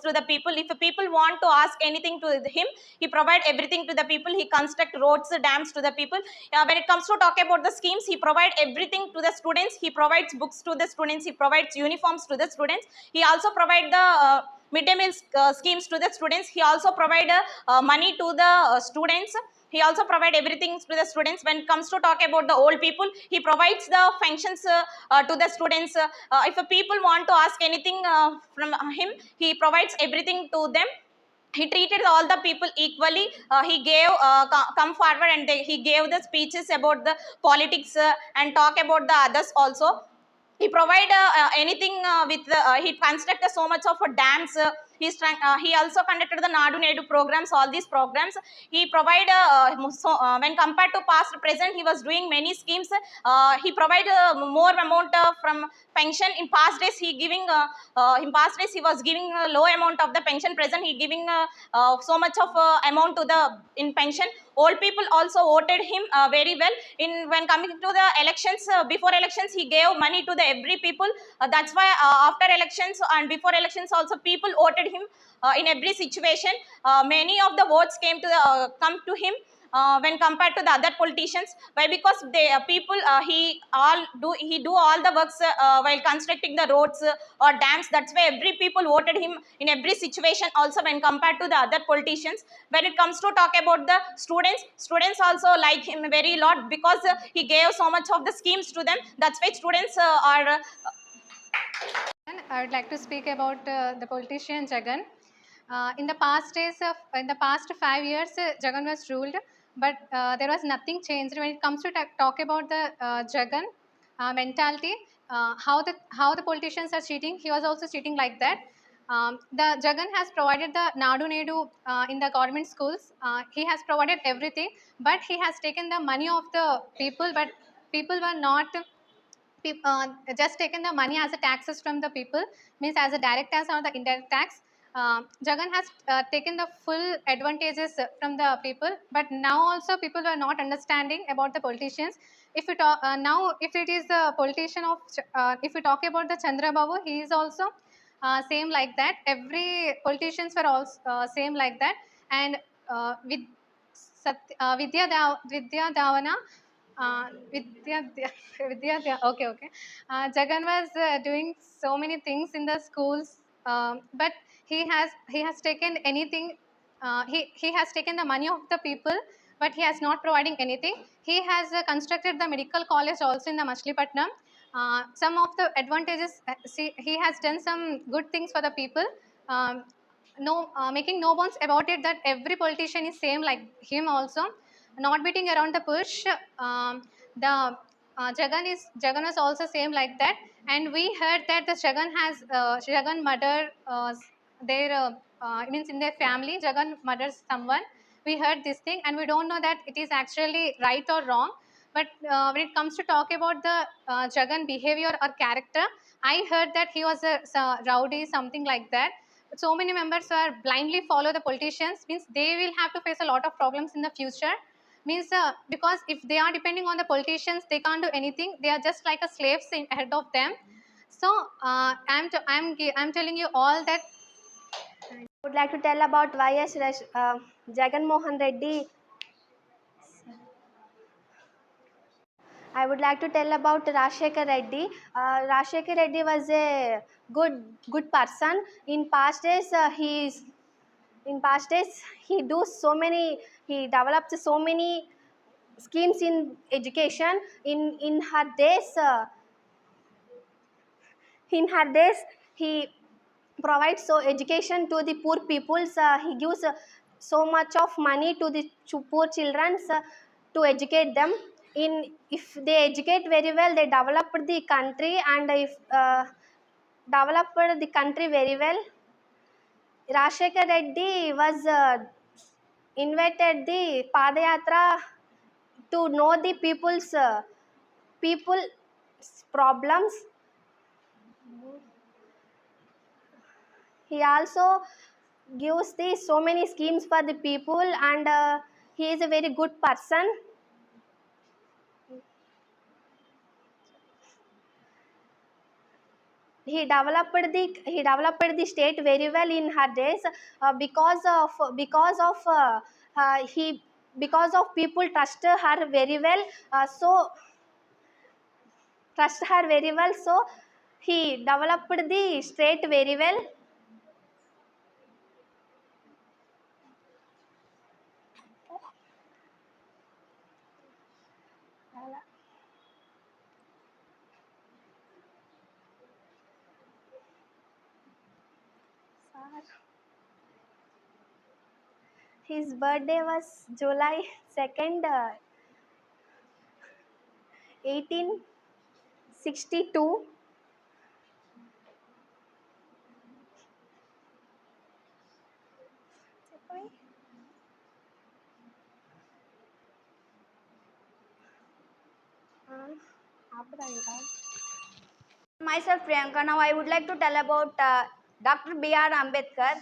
to the people. If people want to ask anything to him, he provides everything to the people. He constructs roads, dams to the people. When it comes to talk about the schemes, he provides everything to the students. He provides books to the students. He provides uniforms to the students. He also provides the midday meal schemes to the students. He also provides money to the students. He also provides everything to the students. When it comes to talk about the old people, he provides the functions to the students. If people want to ask anything from him, he provides everything to them. He treated all the people equally. He gave come forward and he gave the speeches about the politics and talk about the others also. He provide anything with the, he constructed so much of dams. He also conducted the Nadu Nedu programs, all these programs. He provide when compared to past present, he was doing many schemes. He provide more amount from pension. In past days he was giving a low amount of the pension. Present he giving so much of amount to the in pension. Old people also voted him very well. When coming to the elections, before elections he gave money to the every people. That's why after elections and before elections also people voted him in every situation. Many of the votes come to him when compared to the other politicians. Why? Because they people he do all the works while constructing the roads or dams. That's why every people voted him in every situation also when compared to the other politicians. When it comes to talk about the students also like him very lot because he gave so much of the schemes to them. That's why students are I would like to speak about the politician Jagan. In the past 5 years, Jagan was ruled, but there was nothing changed. When it comes to talk about the Jagan mentality, how the politicians are cheating, he was also cheating like that. The Jagan has provided the Nadu Nedu in the government schools. He has provided everything, but he has taken the money of the people, but people were not just taken the money as a taxes from the people, means as a direct tax or the indirect tax. Jagan has taken the full advantages from the people, but now also people are not understanding about the politicians. If we talk now, if it is the politician of, if we talk about the Chandra Babu, he is also same like that. Every politicians were also same like that, and with Vidya Davana, okay. Jagan was doing so many things in the schools, but he has taken anything. He has taken the money of the people, but he has not providing anything. He has constructed the medical college also in the Machilipatnam. Some of the advantages, see, he has done some good things for the people. No, making no bones about it that every politician is same like him also, not beating around the bush. The Jagan was also same like that, and we heard that the Jagan murder their means in their family. Jagan murders someone. We heard this thing, and we don't know that it is actually right or wrong. But when it comes to talk about the Jagan behavior or character, I heard that he was a rowdy, something like that. So many members who are blindly follow the politicians, means they will have to face a lot of problems in the future. Means because if they are depending on the politicians, they can't do anything. They are just like a slaves ahead of them. So I'm telling you all that. I would like to tell about Jagan Mohan Reddy. I would like to tell about Rashekar Reddy. Rashekar Reddy was a good person. In past days, he he developed so many schemes in education. In her days, he provides so education to the poor peoples. He gives so much of money to the poor children to educate them. In if they educate very well, they develop the country, and if developed the country very well. Rashekar Reddy was invited the Padayatra to know the people's problems. He also gives the so many schemes for the people, and he is a very good person. He developed the state very well in her days, he because of people trust her very well. So he developed the state very well. His birthday was July 2nd, 1862. Myself Priyanka. Now I would like to tell about Dr. B.R. Ambedkar.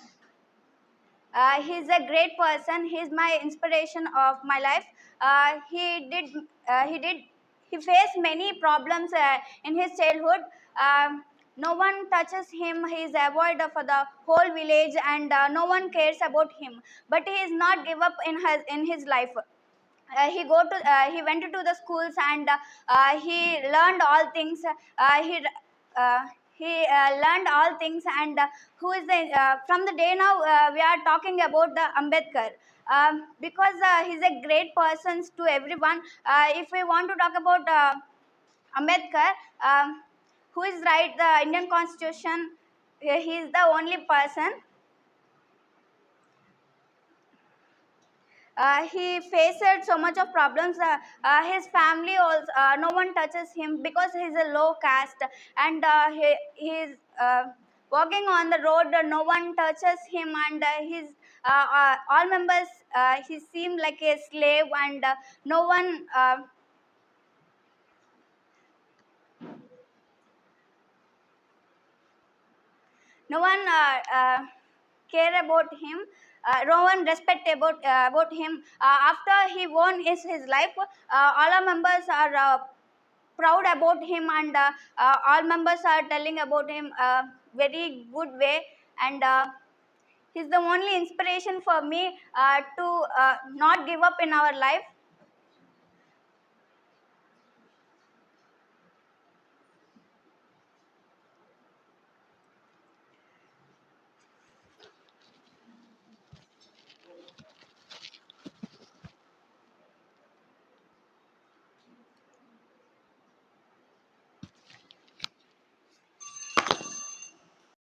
He's a great person. He's my inspiration of my life. He faced many problems in his childhood. No one touches him. He is avoided for the whole village, and no one cares about him. But he is not give up in his life. He went to the schools, and he learned all things. He learned all things, and who is the from the day now we are talking about the Ambedkar, because he's a great person to everyone. If we want to talk about Ambedkar, who is write the Indian Constitution, he is the only person. He faced so much of problems. His family also, no one touches him because he's a low caste, and he is walking on the road. No one touches him, and all members. He seemed like a slave, and no one. No one care about him. No one respect about him. After he won his life, all our members are proud about him, and all members are telling about him very good way, and he's the only inspiration for me to not give up in our life.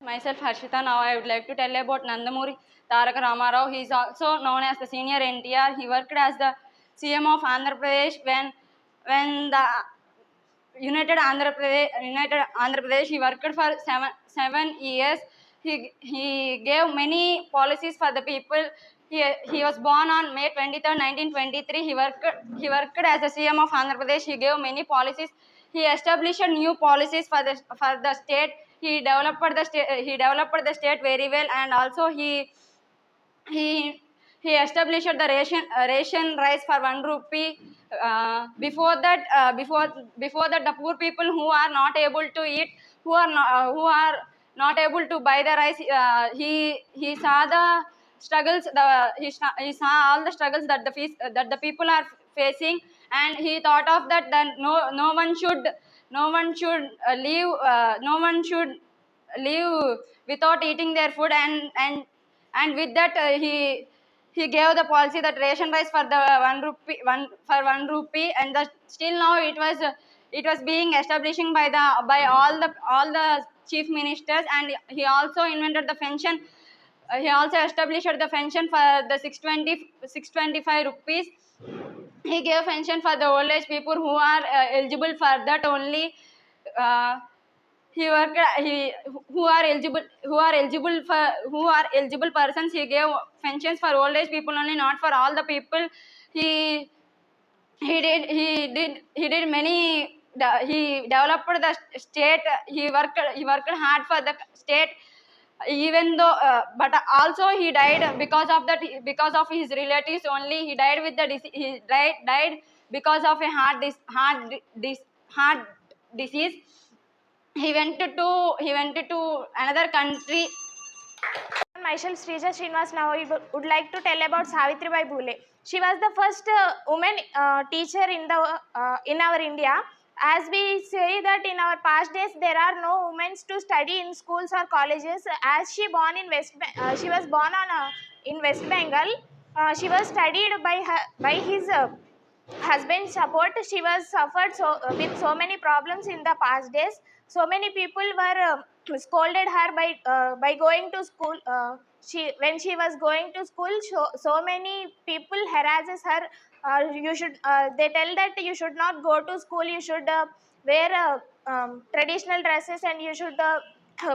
Myself Harshita. Now I would like to tell about Nandamuri Taraka Ramarao. He is also known as the senior NTR. He worked as the CM of Andhra Pradesh when the United Andhra Pradesh. He worked for 7 years. He gave many policies for the people. He was born on May 23rd, 1923. He worked as the CM of Andhra Pradesh. He gave many policies. He established new policies for the state. He developed the state very well, and also he established the ration rice for 1 rupee. Before that, the poor people who are not able to eat, who are not able to buy the rice, he saw the struggles. He saw all the struggles that the people are facing, and he thought of that no one should leave without eating their food, and with that he gave the policy that ration rice for the 1 rupee, and still now it was being establishing by all the chief ministers, and he also invented the pension. He also established the pension for the 625 rupees. He gave pension for the old age people who are eligible for that only. uh, he worked he who are eligible for who are eligible persons. He gave pensions for old age people only, not for all the people. he he did many he developed the state. He worked hard for the state, even though but also he died because of that, because of his relatives only. He died with the he died because of a heart disease. He went to another country. Myself Srija Srinivas. Now I would like to tell about Savitribai Phule. She was the first woman teacher in our India. As we say that in our past days there are no women to study in schools or colleges. As she born in she was born in West Bengal. She was studied by his husband's support. She was suffered with so many problems in the past days. So many people were scolded her by going to school. When she was going to school, so many people harasses her. You should they tell that you should not go to school. You should wear traditional dresses, and you should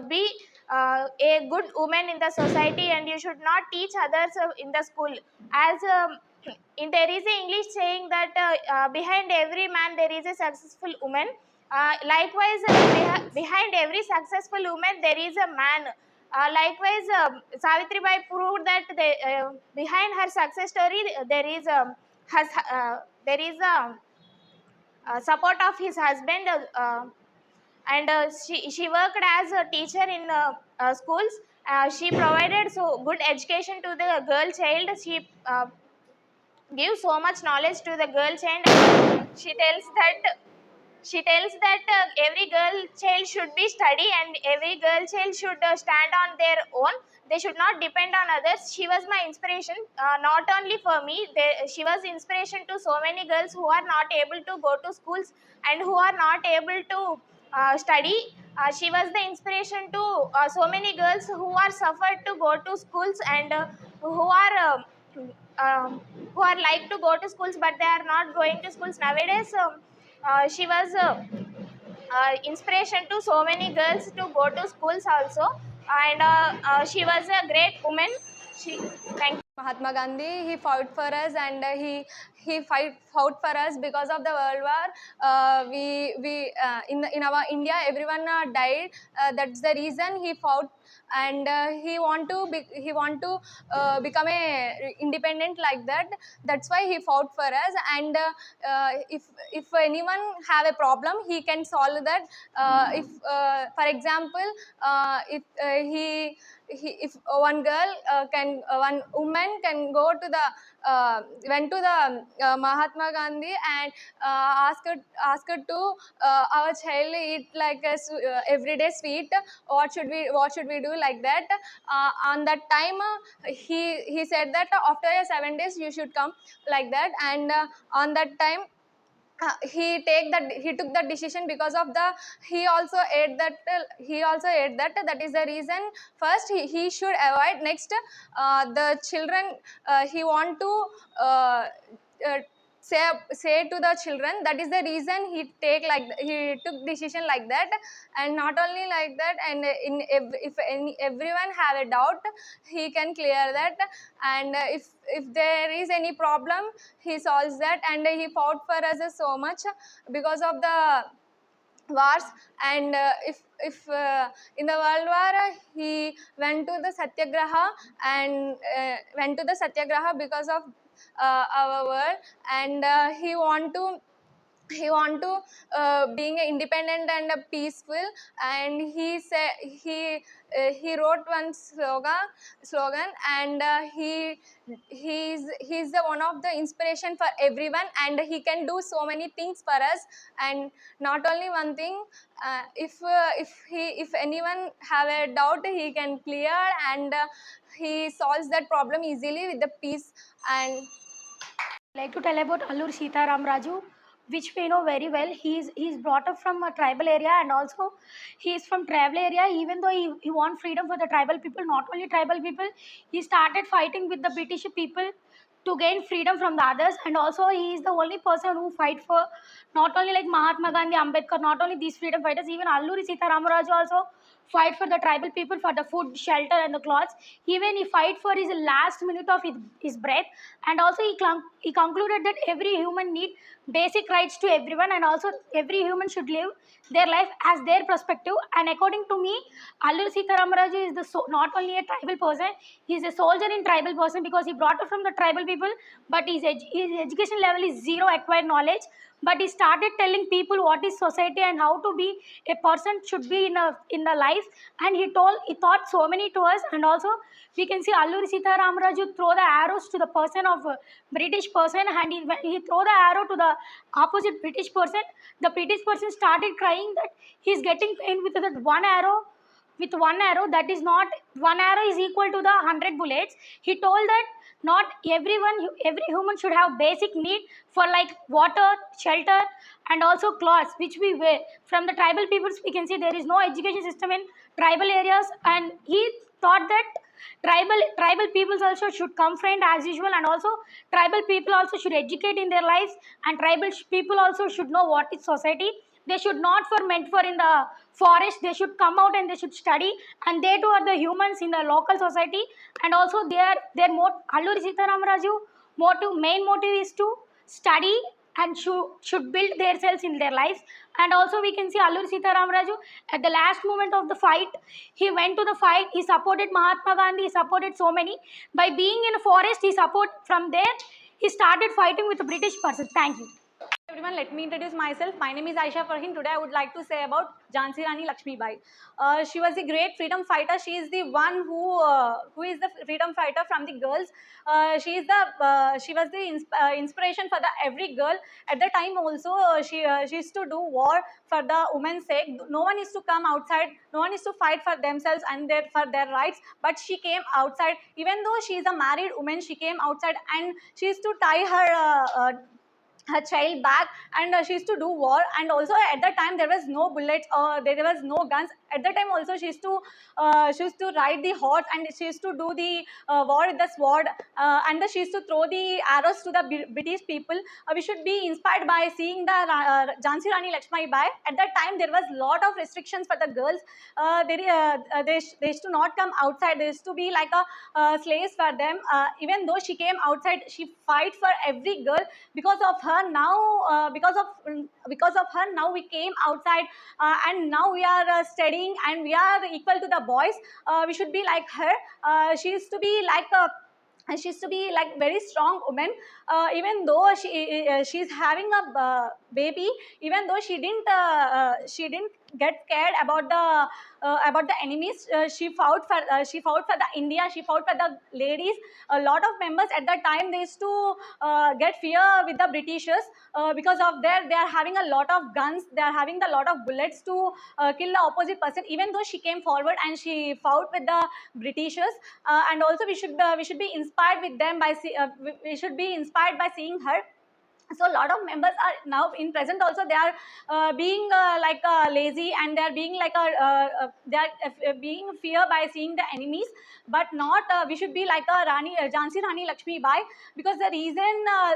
be a good woman in the society, and you should not teach others in the school. As there is a English saying that behind every man there is a successful woman. Likewise, behind every successful woman there is a man. Likewise, Savitribai proved that behind her success story there is a support of his husband. And she worked as a teacher in schools. She provided so good education to the girl child. She gives so much knowledge to the girl child. She tells that every girl child should be study, and every girl child should stand on their own. They should not depend on others. She was my inspiration, not only for me. She was inspiration to so many girls who are not able to go to schools and who are not able to study. She was the inspiration to so many girls who are suffered to go to schools, and who are who are like to go to schools but they are not going to schools nowadays. She was inspiration to so many girls to go to schools also, and she was a great woman. Thank you. Mahatma Gandhi, he fought for us, and he fought for us because of the World War. In our India, everyone died. That's the reason he fought, and he want to become a independent like that. That's why he fought for us. And if anyone have a problem, he can solve that. If for example, if one girl one woman can go to the went to the Mahatma Gandhi and ask her to our child eat like a everyday sweet. What should we do like that? On that time, he said that after 7 days you should come like that. And on that time, he took that decision because of the he also ate that. That is the reason. First he should avoid. Next, the children, he want to say to the children. That is the reason he took decision like that. And not only like that, and if everyone have a doubt, he can clear that. And if there is any problem, he solves that. And he fought for us so much because of the wars. And if in the World War, he went to the satyagraha, and went to the satyagraha because of our world. And he want to he want to being independent and peaceful, and he wrote one slogan, and he's the one of the inspiration for everyone, and he can do so many things for us. And not only one thing, if anyone have a doubt, he can clear, and he solves that problem easily with the peace. And like to tell about Alluri Sitaram Raju, which we know very well. He's brought up from a tribal area, and also he is from tribal area. Even though he want freedom for the tribal people, not only tribal people, he started fighting with the British people to gain freedom from the others. And also he is the only person who fight for not only like Mahatma Gandhi, Ambedkar, not only these freedom fighters, even Alluri Sitaram Raju also fight for the tribal people for the food, shelter, and the clothes. Even he fight for his last minute of his breath. And also he concluded that every human need basic rights to everyone, and also every human should live their life as their perspective. And according to me, Alluri Sitaram Raju is not only a tribal person, he is a soldier in tribal person, because he brought up from the tribal people, but his education level is zero acquired knowledge. But he started telling people what is society and how to be a person should be in the life. And he taught so many to us. And also we can see Alluri Sitaram Raju throw the arrows to the person of British person, and when he throw the arrow to the opposite British person, the British person started crying that he's getting pain with that one arrow. With one arrow, that is not, one arrow is equal to the 100 bullets. He told that not every human should have basic need for like water, shelter, and also clothes which we wear. From the tribal peoples, we can see there is no education system in tribal areas, and he thought that tribal peoples also should come friend as usual, and also tribal people also should educate in their lives, and tribal people also should know what is society. They should not for meant for in the forest. They should come out and they should study, and they too are the humans in the local society. And also their Alluri Sitaram Raju main motive is to study and should build themselves in their lives. And also we can see Alluri Sitaram Raju at the last moment of the fight, he went to the fight, he supported Mahatma Gandhi, he supported so many. By being in a forest, he support from there, he started fighting with the British person. Thank you. Everyone, let me introduce myself. My name is Aisha Farhin. Today I would like to say about Jhansi Rani Lakshmibai. She was a great freedom fighter. She is the one who is the freedom fighter from the girls. She was the inspiration for every girl. At the time also, she used to do war for the women's sake. No one is to come outside. No one is to fight for themselves and for their rights. But she came outside. Even though she is a married woman, she came outside and she used to tie her child back, and she used to do war. And also at that time there was no bullets or there was no guns. At that time also she used to ride the horse, and she used to do the war with the sword, and she used to throw the arrows to the British people. We should be inspired by seeing the Jhansi Rani Lakshmibai. At that time there was lot of restrictions for the girls. They used to not come outside. There used to be like a slaves for them. Even though she came outside, she fight for every girl. Because of her now, because of her now we came outside, and now we are studying and we are equal to the boys. We should be like her. She used to be like very strong woman. Even though she's having a baby, even though she didn't get scared about the enemies. She fought for the India. She fought for the ladies. A lot of members at that time, they used to get fear with the Britishers, because of they are having a lot of guns. They are having a lot of bullets to kill the opposite person. Even though she came forward and she fought with the Britishers. And also we should be inspired with them we should be inspired by seeing her. So a lot of members are now in present also, they are being lazy, and they are being being fear by seeing the enemies. But not we should be like a Jhansi Rani Lakshmibai, because the reason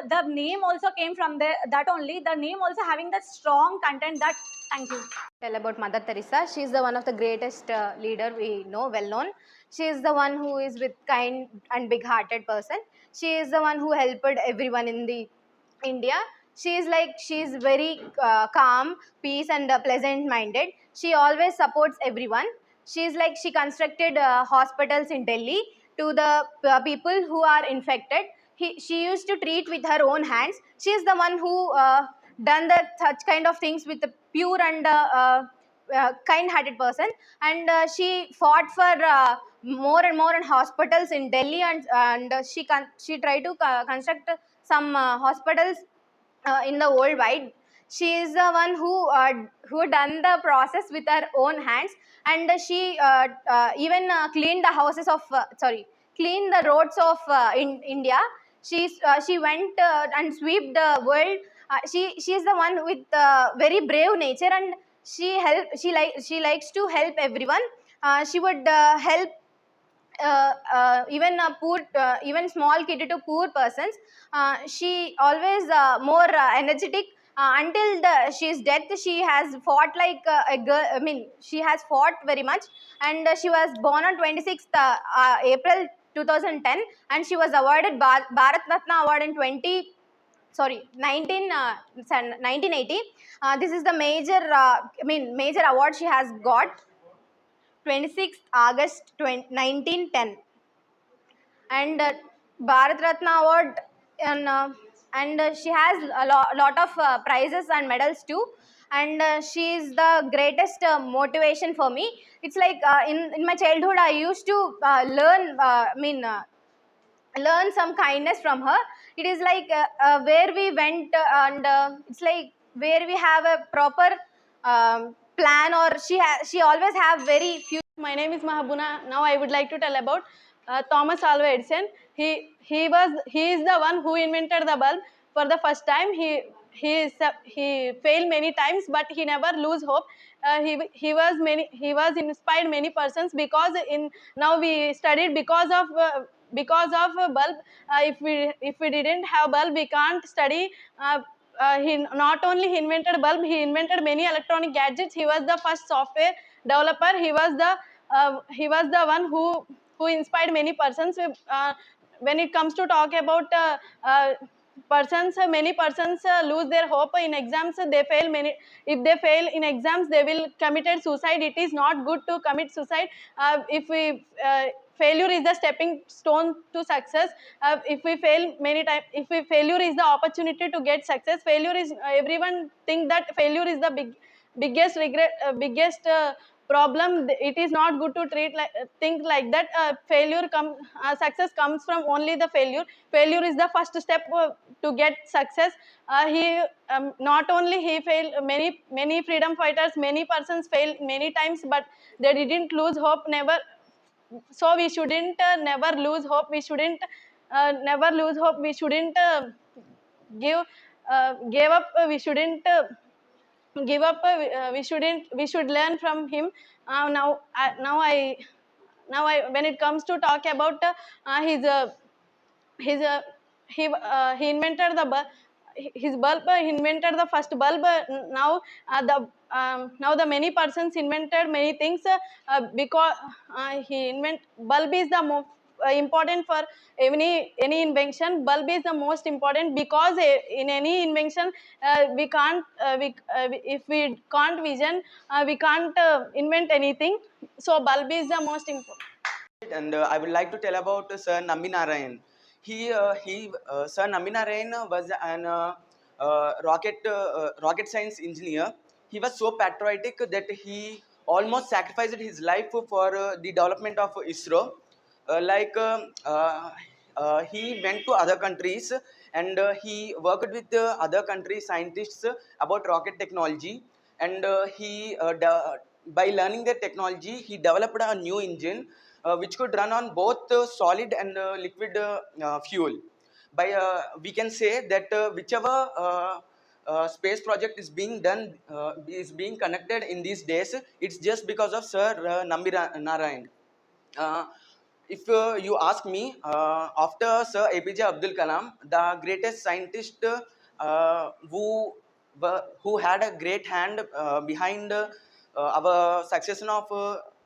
the name also came from that only. The name also having that strong content. That thank you. Tell about Mother Teresa. She is the one of the greatest leader we know, well known. She is the one who is with kind and big hearted person. She is the one who helped everyone in the India. She is very calm, peace, and pleasant minded. She always supports everyone. She constructed hospitals in Delhi to the people who are infected. She used to treat with her own hands. She is the one who done the such kind of things with a pure and kind-hearted person, and she fought for more and more in hospitals in Delhi, and she tried to construct some hospitals in the worldwide. She is the one who done the process with her own hands, and she even cleaned the houses of cleaned the roads of in India. She went and swept the world. She is the one with very brave nature, and she likes to help everyone. She would help even poor, even small kid to poor persons. She always more energetic. Until she's death, she has fought like a girl. I mean, she has fought very much, and she was born on 26th April 2010, and she was awarded Bharat Ratna Award in 1980. This is the major award she has got. 26th August 1910, and Bharat Ratna Award, and she has a lot of prizes and medals too, and she is the greatest motivation for me. It's like in my childhood I used to learn some kindness from her. It is like where we went, and it's like where we have a proper plan, or she always have very few. My name is Mahabuna. Now I would like to tell about Thomas Alva Edison. He is the one who invented the bulb for the first time. He failed many times, but he never lose hope. He was inspired many persons, because now we studied because of a bulb. If we didn't have bulb, we can't study. He not only he invented bulb, he invented many electronic gadgets. He was the first software developer. He was the one who inspired many persons. When it comes to talk about persons, many persons lose their hope in exams. They fail many. If they fail in exams, they will committed suicide. It is not good to commit suicide. If we Failure is the stepping stone to success. If we fail many times, failure is the opportunity to get success. Failure is everyone think that failure is the biggest regret, biggest problem. It is not good to think like that. Success comes from only the failure. Failure is the first step to get success. He not only he failed, many freedom fighters, many persons failed many times, but they didn't lose hope, never. So we shouldn't never lose hope. We shouldn't never lose hope. We shouldn't give up. We shouldn't give up. We should learn from him. Now I when it comes to talk about his he invented his bulb. He invented the first bulb. Now the many persons invented many things, because bulb is the most important for any invention. Bulb is the most important, because in any invention we can't if we can't vision, we can't invent anything. So bulb is the most important. And I would like to tell about Sir Nambi Narayan. Sir Nambi Narayan was an rocket science engineer. He was so patriotic that he almost sacrificed his life for the development of ISRO. He went to other countries, and he worked with other country scientists about rocket technology, and by learning the technology, he developed a new engine which could run on both solid and liquid fuel. We can say that whichever space project is being done, is being conducted in these days, it's just because of Sir Nambi Narayan. If you ask me, after Sir APJ Abdul Kalam, the greatest scientist who had a great hand behind our succession of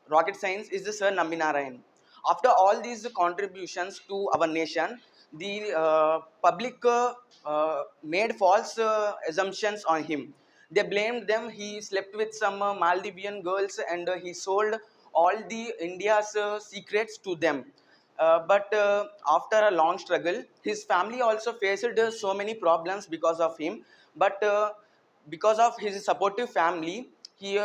rocket science is Sir Nambi Narayan. After all these contributions to our nation, the public made false assumptions on him. They blamed them. He slept with some Maldivian girls, and he sold all the India's secrets to them. But after a long struggle, his family also faced so many problems because of him. But because of his supportive family, he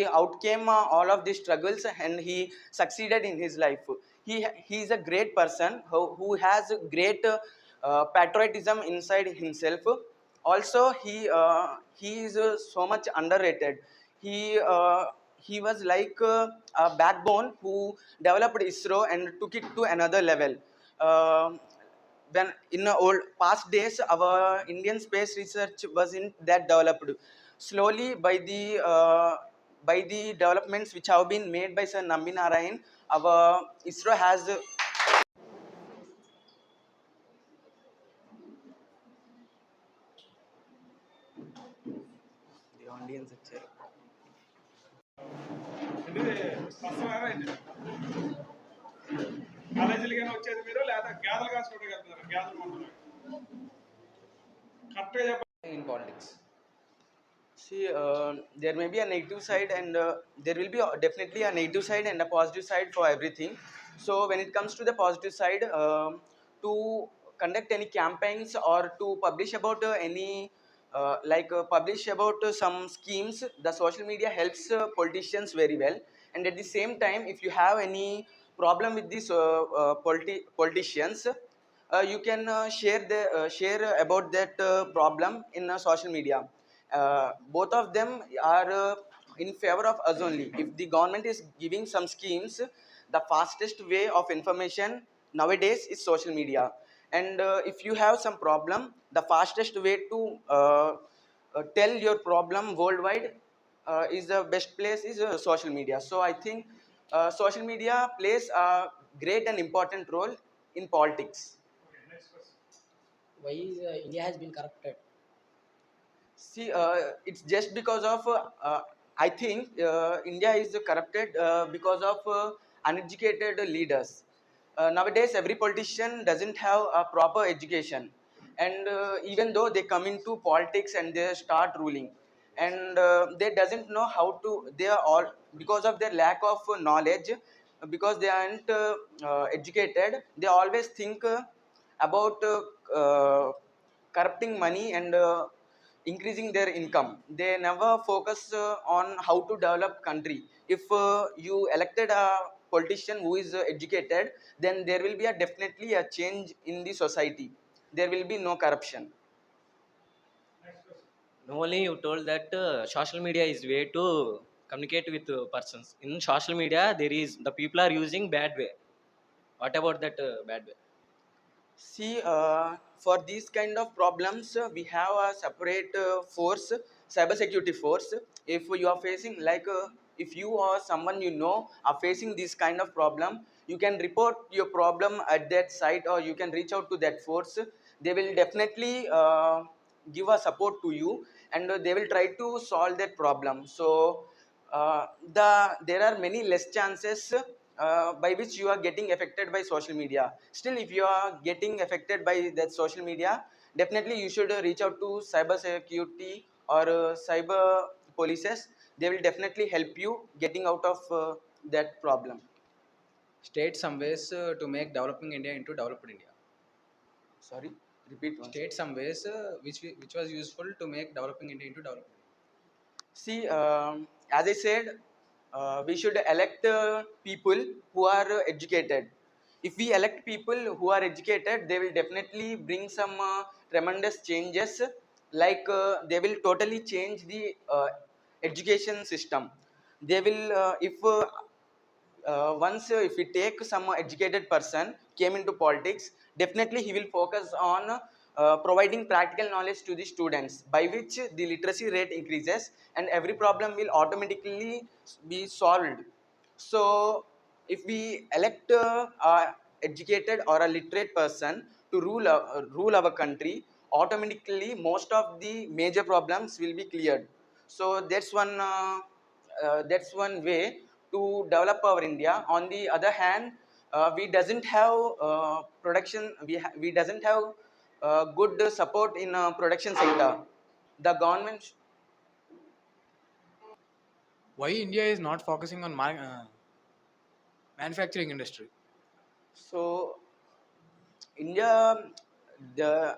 outcame all of these struggles and he succeeded in his life. He is a great person who has great patriotism inside himself. Also, he is so much underrated. He uh, he was like a backbone who developed ISRO and took it to another level. When in the old past days, our Indian space research wasn't that developed. Slowly, by the developments which have been made by Sir Nambi Narayan, our ISRO has the audience. కాలేజీలు కానీ వచ్చేది మీరు లేదా gather కాసుకోవడానికి వెళ్తున్నారు gather కొంటున్నారు కరెక్ట్గా చెప్పండి In politics. See, there may be a negative side, and there will be definitely a negative side and a positive side for everything. So, when it comes to the positive side, to conduct any campaigns or to publish about any publish about some schemes, the social media helps politicians very well. And at the same time, if you have any problem with these politicians, you can share about that problem in social media. Both of them are in favor of us only. If the government is giving some schemes, the fastest way of information nowadays is social media. And if you have some problem, the fastest way to tell your problem worldwide is the best place is social media. So I think social media plays a great and important role in politics. Why is India has been corrupted? See, it's just because of I think India is corrupted because of uneducated leaders. Nowadays, every politician doesn't have a proper education, and even though they come into politics and they start ruling, and they doesn't know how to. They are all because of their lack of knowledge, because they aren't educated. They always think about corrupting money and increasing their income. They never focus on how to develop country. If you elected a politician who is educated, then there will be a definitely a change in the society. There will be no corruption. Only you told that social media is way to communicate with persons. In social media, there is the people are using bad way. What about that bad way? See, for these kind of problems, we have a separate force, cybersecurity force. If you are facing if you or someone you know are facing this kind of problem, you can report your problem at that site, or you can reach out to that force. They will definitely give a support to you, and they will try to solve that problem. So, there are many less chances by which you are getting affected by social media. Still, if you are getting affected by that social media, definitely you should reach out to cyber security or cyber polices. They will definitely help you getting out of that problem. State some ways to make developing India into developed India. Sorry, repeat once. State some ways which was useful to make developing India into developed India. See, as I said, we should elect people who are educated. If we elect people who are educated, they will definitely bring some tremendous changes. They will totally change the education system. They will, if once if we take some educated person came into politics, definitely he will focus on providing practical knowledge to the students, by which the literacy rate increases and every problem will automatically be solved. So if we elect a educated or a literate person to rule our country, automatically most of the major problems will be cleared. So that's one way to develop our India. On the other hand, we doesn't have production. We doesn't have good support in production sector. The government. Why India is not focusing on manufacturing industry? So India,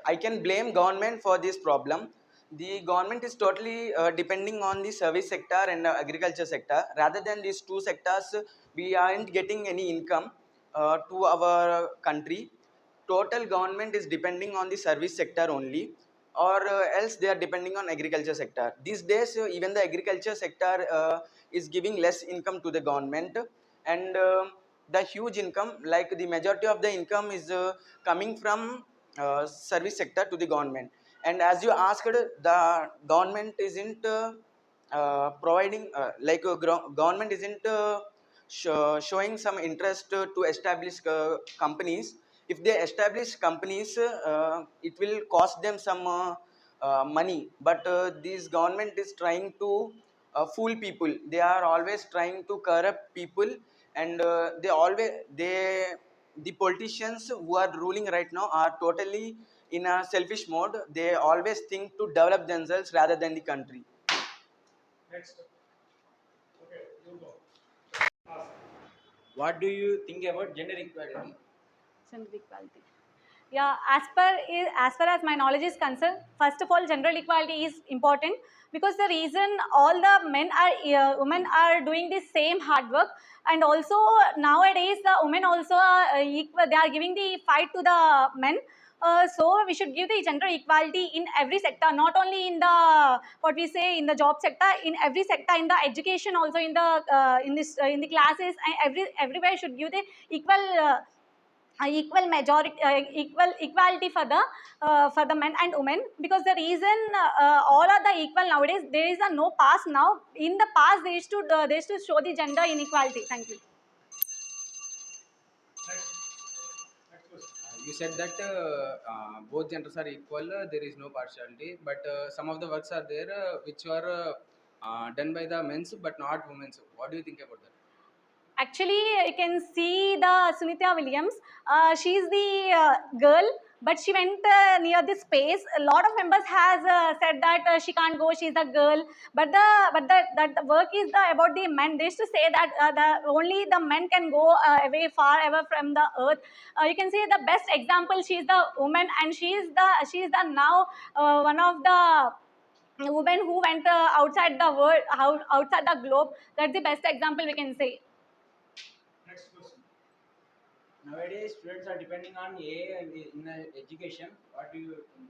I can blame government for this problem. the government is totally depending on the service sector and agriculture sector. Rather than these two sectors, we aren't getting any income to our country. Total government is depending on the service sector only, or else they are depending on agriculture sector. These days, even the agriculture sector is giving less income to the government, and the huge income, like the majority of the income is coming from service sector to the government. And as you asked, the government isn't providing government isn't showing some interest to establish companies. If they establish companies, it will cost them some money, but this government is trying to fool people. They are always trying to corrupt people, and the politicians who are ruling right now are totally in a selfish mode. They always think to develop themselves rather than the country. Next. Okay, you go. Ask. What do you think about gender equality? Gender equality. Yeah, as far as my knowledge is concerned, first of all, gender equality is important because the reason all the women are doing the same hard work, and also nowadays the women also are equal. They are giving the fight to the men. So we should give the gender equality in every sector, not only in the what we say in the job sector, in every sector, in the education also, in the in the classes, and everywhere should give the equal majority, equality for the men and women, because the reason all are the equal nowadays. There is a no past now. In the past they used to show the gender inequality. Thank you. Next. Next question. You said that both genders are equal, there is no partiality, but some of the works are there which are done by the men's but not women's. What do you think about that? Actually, you can see the Sunitha Williams. She's the girl, but she went near the space. A lot of members has said that she can't go. She's a girl, but the work is about the men. They used to say that only the men can go away far away from the earth. You can see the best example. She's the woman, and she's the now one of the women who went outside the world, outside the globe. That's the best example we can say. Next question. Nowadays, students are depending on AI in education. What do you think?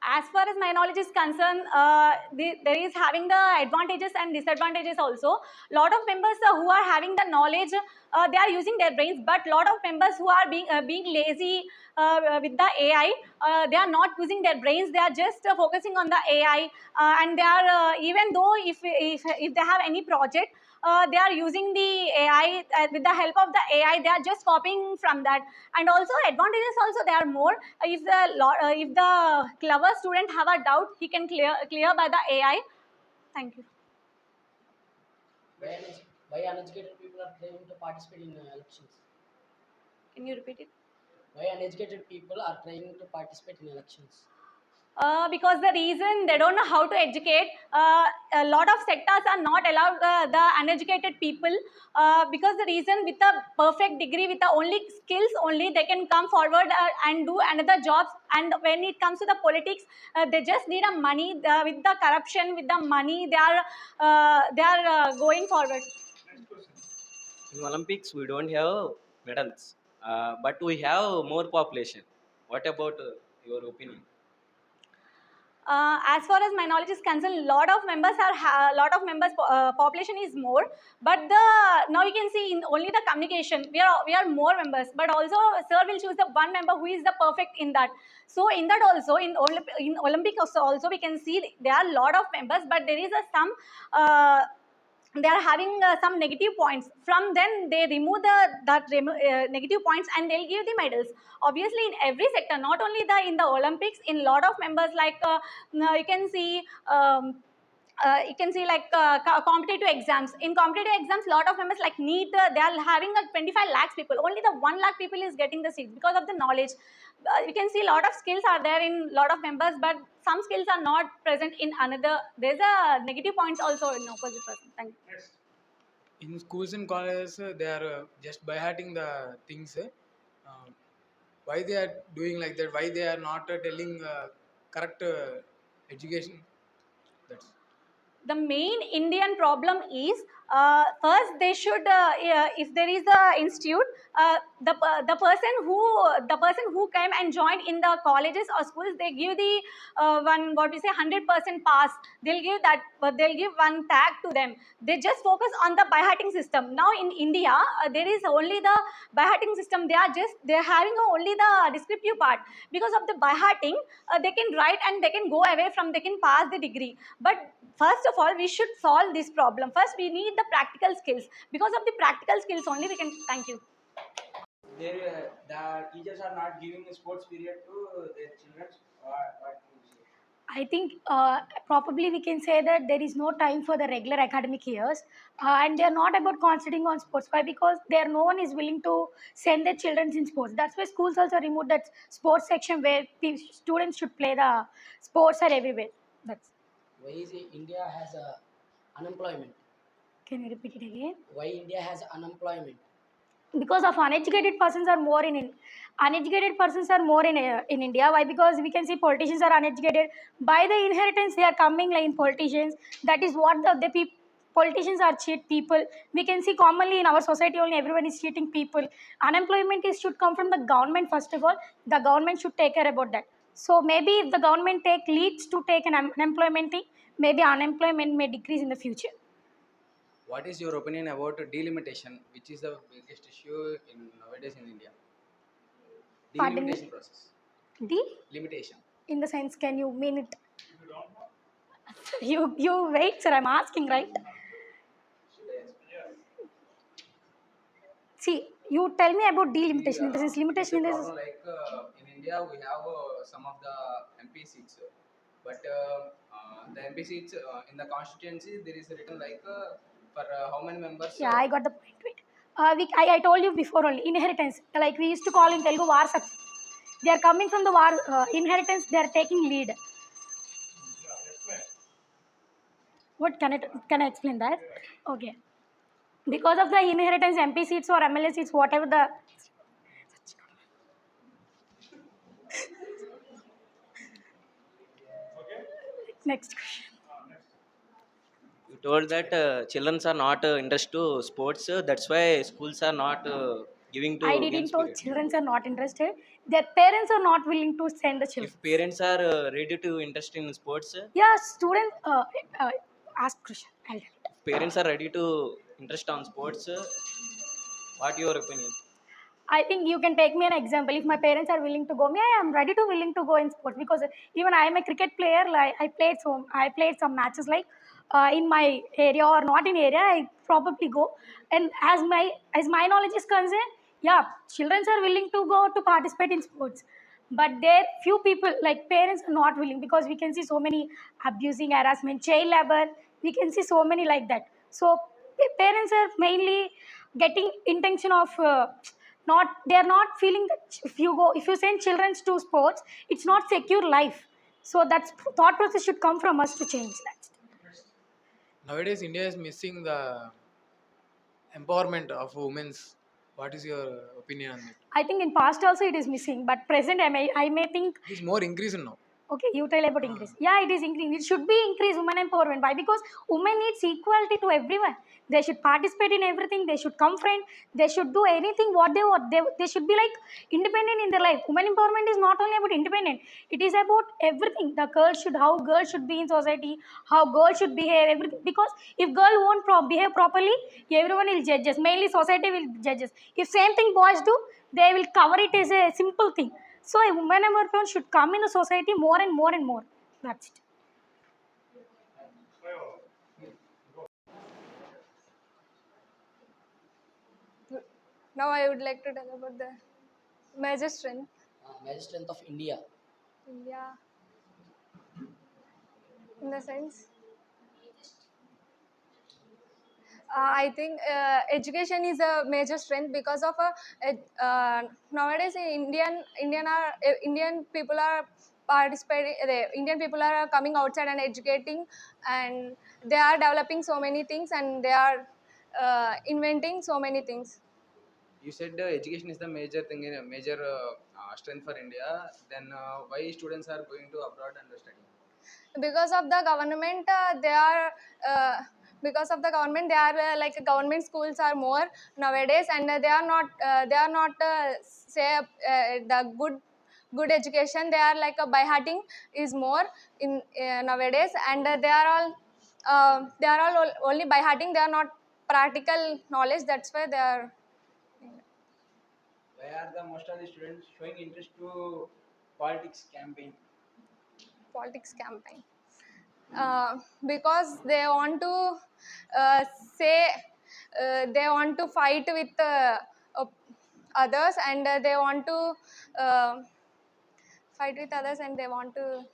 As far as my knowledge is concerned, there is having the advantages and disadvantages also. Lot of members who are having the knowledge, they are using their brains, but lot of members who are being lazy with the AI, they are not using their brains. They are just focusing on the AI, and they are even though if they have any project, they are using the AI. With the help of the AI, they are just copying from that. And also advantages also there are more. If the clever student have a doubt, he can clear by the AI. Thank you. Why uneducated people are trying to participate in elections? Can you repeat it? Why uneducated people are trying to participate in elections? Because the reason they don't know how to educate. A lot of sectors are not allowed the uneducated people, because the reason with a perfect degree, with the only skills only, they can come forward and do another jobs. And when it comes to the politics, they just need a money. With the corruption, with the money, they are going forward. Next question. In Olympics, we don't have medals, but we have more population. What about your opinion? As far as my knowledge is concerned, lot of members population is more, but now you can see in only the communication we are more members, but also sir will choose the one member who is the perfect in that. So in that also in Olympic also we can see there are lot of members, but there is some they are having some negative points. From then they remove negative points, and they'll give the medals. Obviously in every sector, not only in the Olympics, in lot of members, like now you can see like competitive exams. In competitive exams, lot of members like NEET, they are having 25 lakhs people. Only the 1 lakh people is getting the seat because of the knowledge. You can see lot of skills are there in lot of members, but some skills are not present in another. There's a negative points also in opposite person. Thank you. Next. In schools and colleges, they are just by hearting the things. Why they are doing like that? Why they are not telling correct education. That's The main Indian problem is first they should if there is a institute, the person who came and joined in the colleges or schools, they give the one what we say 100% pass. They'll give that, they'll give one tag to them. They just focus on the by-hearting system. Now in India, there is only the by-hearting system. They're having only the descriptive part. Because of the by-hearting, they can write and they can go away from, they can pass the degree. But first of all, we should solve this problem. First, we need the practical skills. Because of the practical skills only, we can. Thank you. The teachers are not giving a sports period to their children. What do you say? I think probably we can say that there is no time for the regular academic years, and they are not about concentrating on sports. Why? Because there no one is willing to send their children in sports. That's why schools also removed that sports section where students should play the sports are everywhere. That's. Why is India has unemployment? Can you repeat it again? Why India has unemployment? Because of uneducated persons are more uneducated persons are more in India. Why? Because we can see politicians are uneducated. By the inheritance, they are coming like in politicians. That is what the politicians are cheat people. We can see commonly in our society only everyone is cheating people. Unemployment should come from the government first of all. The government should take care about that. So maybe if the government take leads to take an unemployment thing, maybe unemployment may decrease in the future. What is your opinion about delimitation, which is the biggest issue in nowadays in India? Pardon me? Delimitation process. Limitation. In the sense, can you mean it? You wait, sir. I'm asking, right? See, you tell me about delimitation. In the sense, limitation in the sense. Like in India, we have some of the MP seats, but the MP seats in the constituency there is written like for how many members? Yeah, I got the point. Wait. I told you before only inheritance. Like we used to call in Telugu Varsak. They are coming from the inheritance. They are taking lead. What can I explain that? Okay. Because of the inheritance, MP seats or MLA seats, whatever the. Next question. You told that children are not interested to sports. That's why schools are not giving to I games didn't know period. children are not interested. Their parents are not willing to send the children. If parents are ready to interest in sports, Yeah, students. Ask Krishan. I'll tell it. parents are ready to interest on sports. What your opinion? I think you can take me an example. If my parents are willing to go, me, I am ready to willing to go in sports because even I am a cricket player. Like I played some matches like in my area or not in area. I probably go. And as my knowledge is concerned, yeah, children are willing to go to participate in sports, but there few people like parents are not willing because we can see so many abusing, harassment, child labor. We can see so many like that. So parents are mainly getting intention of. Not they are not feeling that if you send children to sports, it's not secure life. So that thought process should come from us to change that. nowadays India is missing the empowerment of women's. What is your opinion on it? I think in past also it is missing, but present I may think. It is more increasing now. Okay, you tell about increase. Yeah, it is increasing. It should be increased women empowerment. Why? Because women needs equality to everyone. They should participate in everything. They should come friend. They should do anything what they want. They should be like independent in their life. Women empowerment is not only about independent. It is about everything. How girls should be in society, how girls should behave, everything. Because if girl won't behave properly, everyone will judge us. Mainly society will judge us. If same thing boys do, they will cover it as a simple thing. So a woman empowerment should come in the society more and more and more. That's it. Now I would like to tell about the major strength. Major strength of India. India. In the sense, I think education is a major strength because of nowadays Indian people are participating. Indian people are coming outside and educating, and they are developing so many things, and they are inventing so many things. You said education is the major thing in a major strength for India. Then why students are going to abroad and studying? because of the government they are like government schools are more nowadays, and they are not say the good education. They are like a by hearting is more in nowadays, and they are all only by hearting. They are not practical knowledge. That's why they are Why are the most of the students showing interest to politics campaign? politics campaign. Because they want to uh, say they want to fight with uh, others, and they want to fight with others, and they want to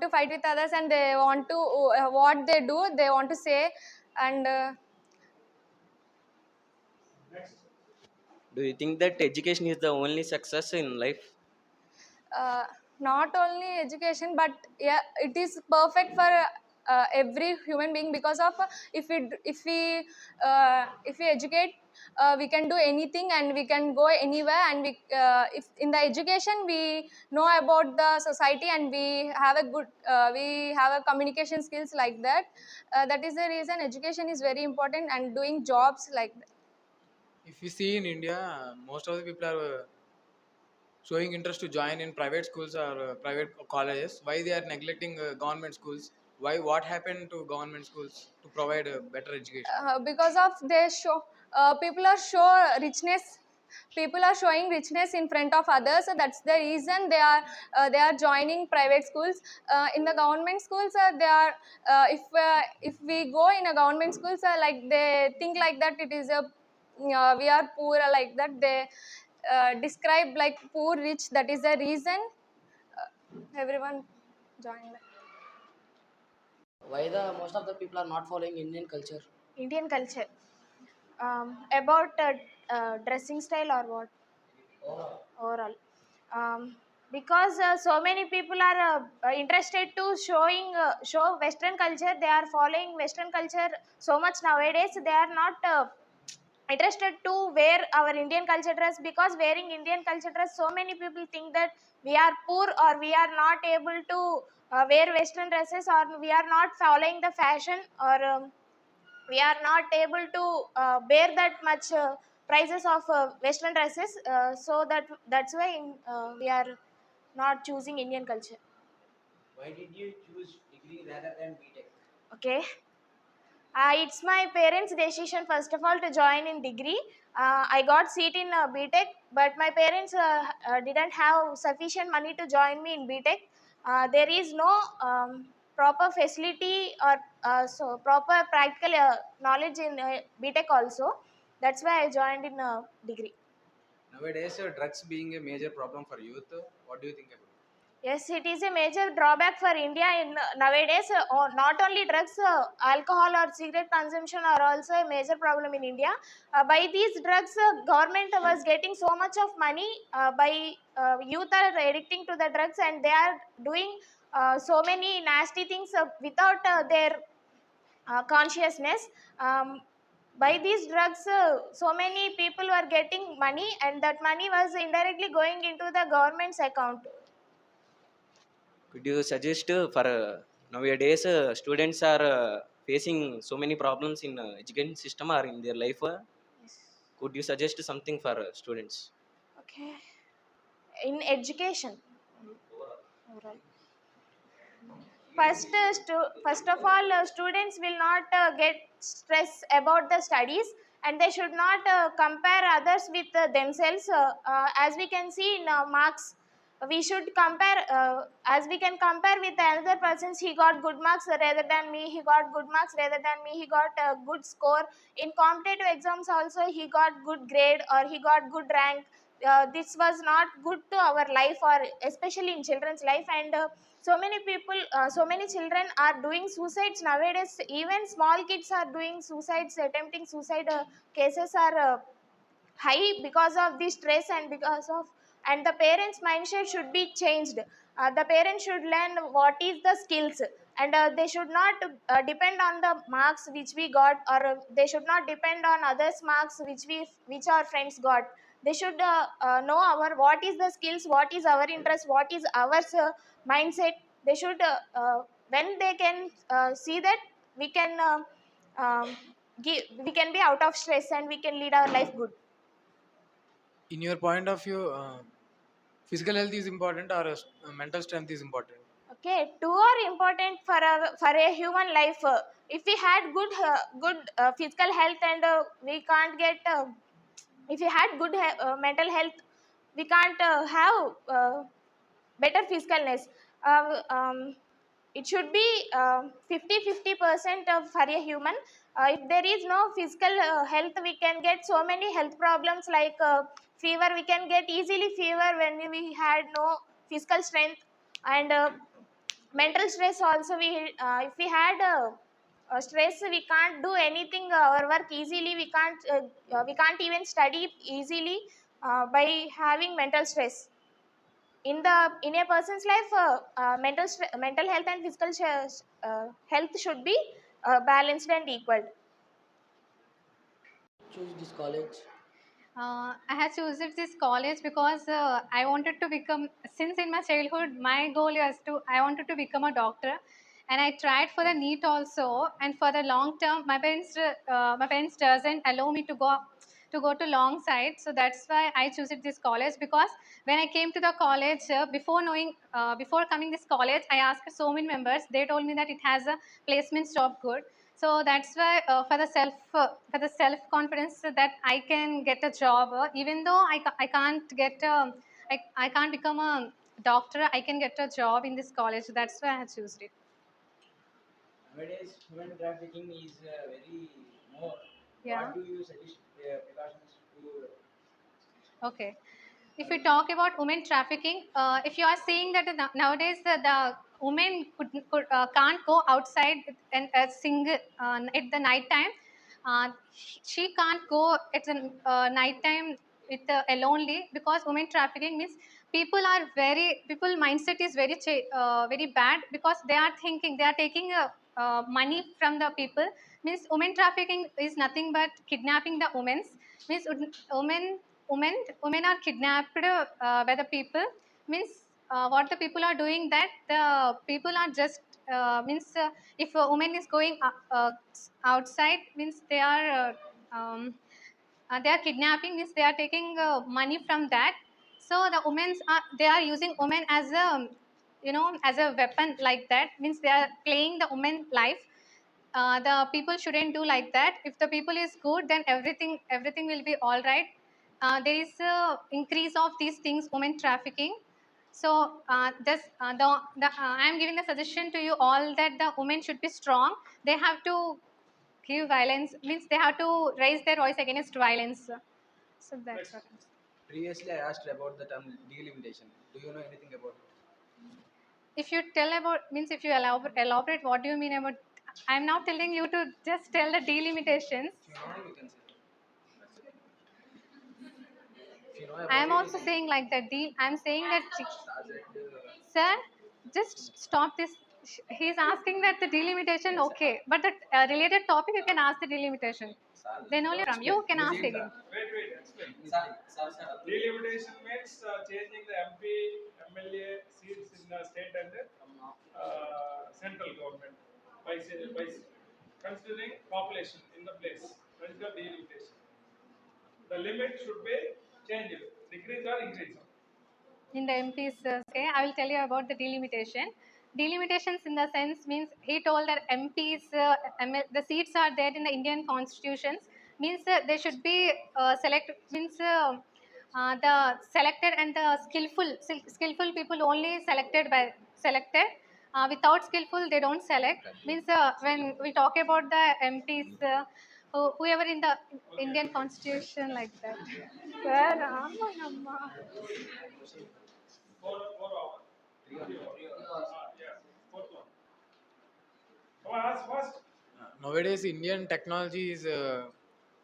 fight with others, and they want to what they do they want to say, and Do you think that education is the only success in life? uh, not only education, but yeah, it is perfect for every human being, because of if we educate, we can do anything, and we can go anywhere, and if in the education we know about the society, and we have a communication skills like that. That is the reason education is very important, and doing jobs like that. If you see in India, most of the people are showing interest to join in private schools or private colleges. Why they are neglecting government schools? Why? What happened to government schools to provide a better education? Because of they show people are show richness, people are showing richness in front of others, so that's the reason they are joining private schools. In the government schools, they are if we go in a government schools, like they think like that it is a we are poor, like that they describe like poor rich. That is the reason everyone join that. Why the most of the people are not following Indian culture? Indian culture. About dressing style or what? Overall. Because so many people are interested to show Western culture. They are following Western culture so much nowadays. They are not interested to wear our Indian culture dress, because wearing Indian culture dress, so many people think that we are poor, or we are not able to wear Western dresses, or we are not following the fashion, or we are not able to bear that much prices of Western dresses. So that's why we are not choosing Indian culture. Why did you choose degree rather than BTech? Okay. It's my parents' decision, first of all, to join in degree. I got seat in BTech, but my parents didn't have sufficient money to join me in BTech. There is no proper facility, or so proper practical knowledge in BTech also. That's why I joined in degree. Nowadays, drugs being a major problem for youth. What do you think about it? Yes, it is a major drawback for India in nowadays. Not only drugs, alcohol or cigarette consumption are also a major problem in India. By these drugs, government was getting so much of money. By youth are addicting to the drugs, and they are doing so many nasty things without their consciousness. By these drugs, so many people were getting money, and that money was indirectly going into the government's account. Could you suggest for nowadays students are facing so many problems in education system or in their life? Could you suggest something for students? Okay. In education, overall. First of all, students will not get stress about the studies, and they should not compare others with themselves. As we can see in marks, we should compare, as we can compare with another persons. He got good marks rather than me, he got good marks rather than me, he got a good score in competitive exams also, he got good grade or he got good rank. This was not good to our life, or especially in children's life. And so many people, so many children are doing suicides nowadays. Even small kids are doing suicides, attempting suicide cases are high because of the stress, and because of, and the parents mindset should be changed. The parents should learn what is the skills, and they should not depend on the marks which we got, or they should not depend on others marks which our friends got. They should know our what is the skills, what is our interest, what is our mindset. They should when they can see that, we can we can be out of stress and we can lead our life good. In your point of view, physical health is important or mental strength is important? Okay, two are important for a human life. If we had good physical health, and we can't get if we had good mental health, we can't have better physicalness. It should be 50-50% of for a human. If there is no physical health, we can get so many health problems like fever. We can get easily fever when we had no physical strength. And mental stress also, we if we had stress, we can't do anything our work easily. We can't even study easily by having mental stress. In a person's life, mental health and physical health should be balanced and equal. Choose this college. I had chosen this college because I wanted to become, since in my childhood, my goal was I wanted to become a doctor. And I tried for the NEET also. And for the long term, my parents doesn't allow me to go to long side. So that's why I chose this college, because when I came to the college, before coming this college, I asked so many members. They told me that it has a placement job good. So that's why for the self confidence that I can get a job, even though I can't get I can't become a doctor, I can get a job in this college. That's why I choose it. Nowadays, human trafficking is very more. Yeah. What do you suggest precautions to? Okay. If we talk about women trafficking, if you are saying that nowadays the women can't go outside and sing at the night time, she can't go at the night time with alonely, because women trafficking means people mindset is very bad, because they are thinking they are taking money from the people. Means women trafficking is nothing but kidnapping the women. Means women women are kidnapped by the people. Means what the people are doing, that the people are just means if a woman is going outside, means they are kidnapping, means they are taking money from that. So the women are they are using women as a as a weapon, like that. Means they are playing the woman life. The people shouldn't do like that. If the people is good, then everything will be all right. There is a increase of these things, women trafficking. So I am giving the suggestion to you all that the women should be strong. They have to give violence, means they have to raise their voice against violence. So that's what I'm saying. Previously, I asked about the term delimitation. Do you know anything about it? If you tell about, means if you elaborate, what do you mean about? I'm now telling you to just tell the delimitations. If you know, you can say. If you know I about am it, you also can saying like that. I'm saying that, say. sir, just stop this. He's asking that the delimitation, okay, but the related topic you can ask the delimitation. Then only from you can ask again. Wait, explain. Delimitation means changing the MP, MLA seats in the state and central government by considering population in the place. That is the delimitation. The limit should be changed, decrease or increase. In the MP's say, I will tell you about the delimitation. Delimitations in the sense means he told that MPs, the seats are there in the Indian constitutions, means they should be means the selected and the skillful people only selected. Without skillful, they don't select. Means when we talk about the MPs, whoever in the Indian constitution, like that. Sir, amma. Four hours. 3 hours. Yes. Fourth one. Come on, ask first. Nowadays, Indian technology is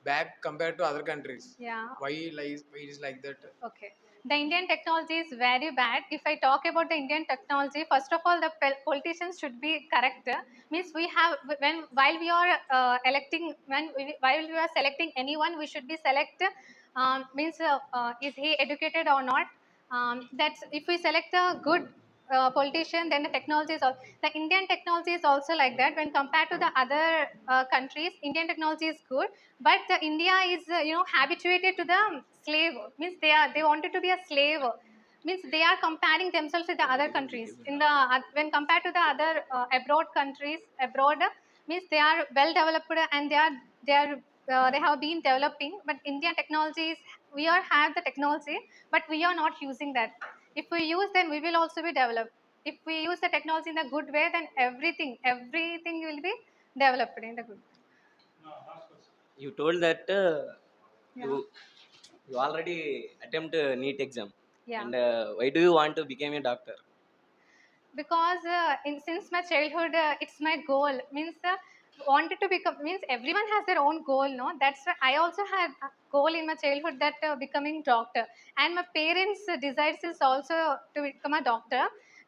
back compared to other countries. Yeah. Why it is like that? Okay. The Indian technology is very bad. If I talk about the Indian technology, first of all, the politicians should be correct. Means we have when while we are electing while we are selecting anyone, we should be select means is he educated or not. That's if we select a good politician, then the technology is also the Indian technology is also like that. When compared to the other countries, Indian technology is good, but India is habituated to the slave. Means they wanted to be a slave. Means they are comparing themselves with the other countries. In the when compared to the other abroad countries, abroad means they are well developed and they have been developing. But Indian technologies, we are have the technology, but we are not using that. If we use, then we will also be developed. If we use the technology in a good way, then everything will be developed in the good. You told that Yeah. you already attempt NEET exam. Yeah. And why do you want to become a doctor? Because since my childhood, it's my goal. Means wanted to become. Means everyone has their own goal, no? That's why I also had a goal in my childhood that becoming doctor. And my parents' desires is also to become a doctor.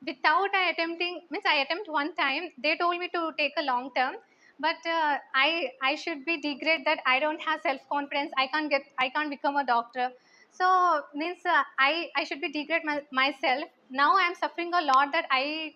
Without I attempting, means I attempt one time. They told me to take a long term. But I should be degrade that I don't have self confidence. I can't become a doctor. So means I should be degrade myself. Now I am suffering a lot that I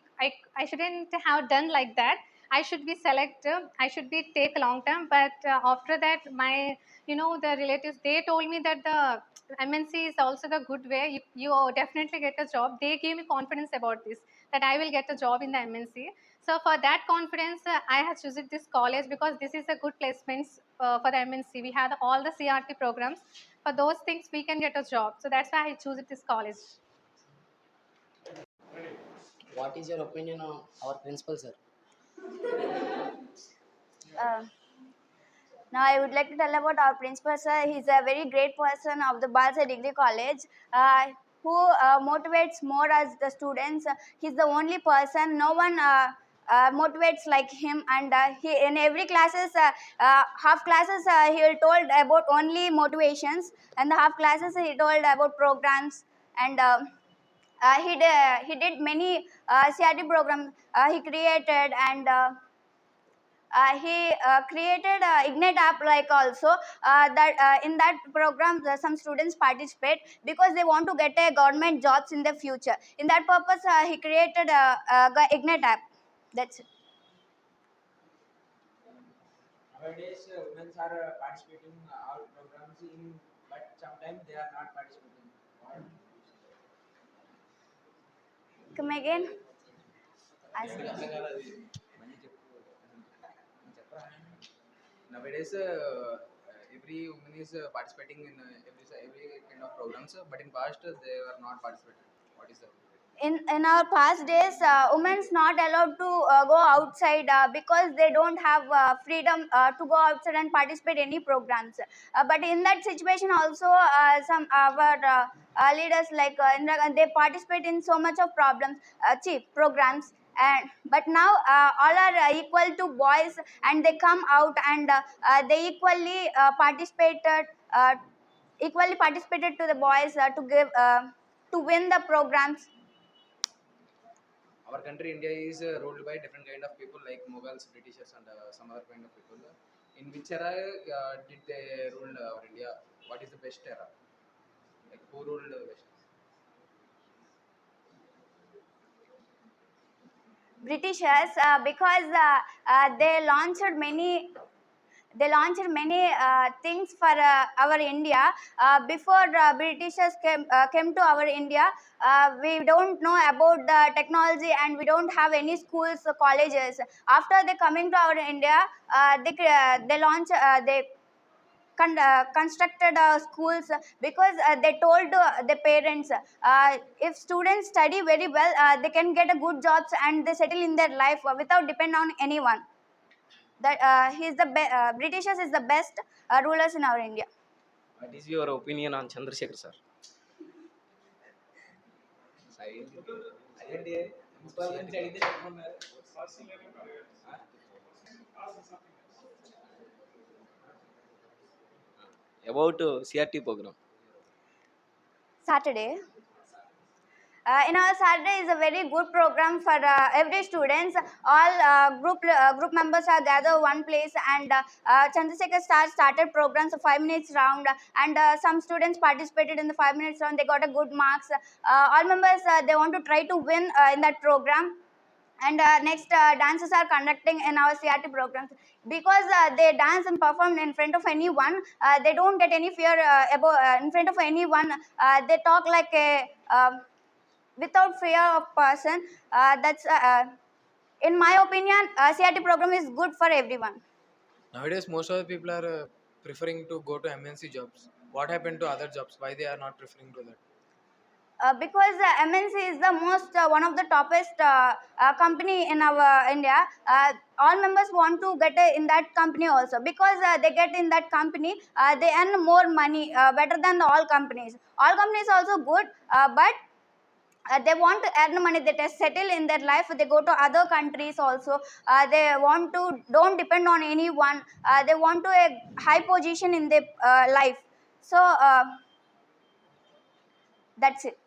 shouldn't have done like that. I should be selective. I should be take long term. But after that, my the relatives, they told me that the MNC is also the good way. You definitely get a job. They gave me confidence about this, that I will get a job in the MNC. So for that confidence, I have chosen this college because this is a good placements for the MNC. We have all the CRT programs. For those things, we can get a job. So that's why I choose this college. What is your opinion on our principal, sir? Uh, Now I would like to tell about our principal sir. He's a very great person of the Balsa Degree College, who motivates more as the students. He's the only person. No one motivates like him, and he in every classes, half classes he will told about only motivations, and the half classes he told about programs, and he did many CRT programs he created, and he created Ignite app like also that in that program some students participate because they want to get a government jobs in the future. In that purpose, he created Ignite app. That's it. Nowadays, women are participating all programs in, but sometimes they are not participating. Come again. Nowadays, every woman is participating in every kind of programs, but in past they were not participating. What is that? In our past days, women's not allowed to go outside because they don't have freedom to go outside and participate any programs. But in that situation also, some our leaders like Indira Gandhi, they participate in so much of programs. And but now all are equal to boys, and they come out, and they uh, equally participated to the boys to give to win the programs. Our country, India, is ruled by different kind of people like Mughals, Britishers, and some other kind of people. In which era did they rule our India? What is the best era? Like who ruled best? Britishers, because they launched many things for our India. Before Britishers came to our India, we don't know about the technology, and we don't have any schools or colleges. After they coming to our India, they launch they constructed schools because they told the parents, if students study very well, they can get a good jobs and they settle in their life without depend on anyone. That Britishers is the best rulers in our India. What is your opinion on Chandrasekhar sir? about CRT program? Saturday. In our Saturday is a very good program for every students. All group members are gathered one place, and Chandrasekhar Star started programs of 5 minutes round, and some students participated in the 5 minutes round. They got a good marks. All members they want to try to win in that program. And next dances are conducting in our CRT programs because they dance and perform in front of anyone. They don't get any fear in front of anyone. They talk like a without fear of person. That's in my opinion, CRT program is good for everyone. Nowadays, most of the people are preferring to go to MNC jobs. What happened to other jobs? Why they are not preferring to that? Because MNC is the most one of the toppest company in our India. All members want to get in that company also because they get in that company, they earn more money better than the all companies. All companies also good, but they want to earn money. They just settle in their life. They go to other countries also. They want to don't depend on anyone. They want to a high position in their life. So that's it.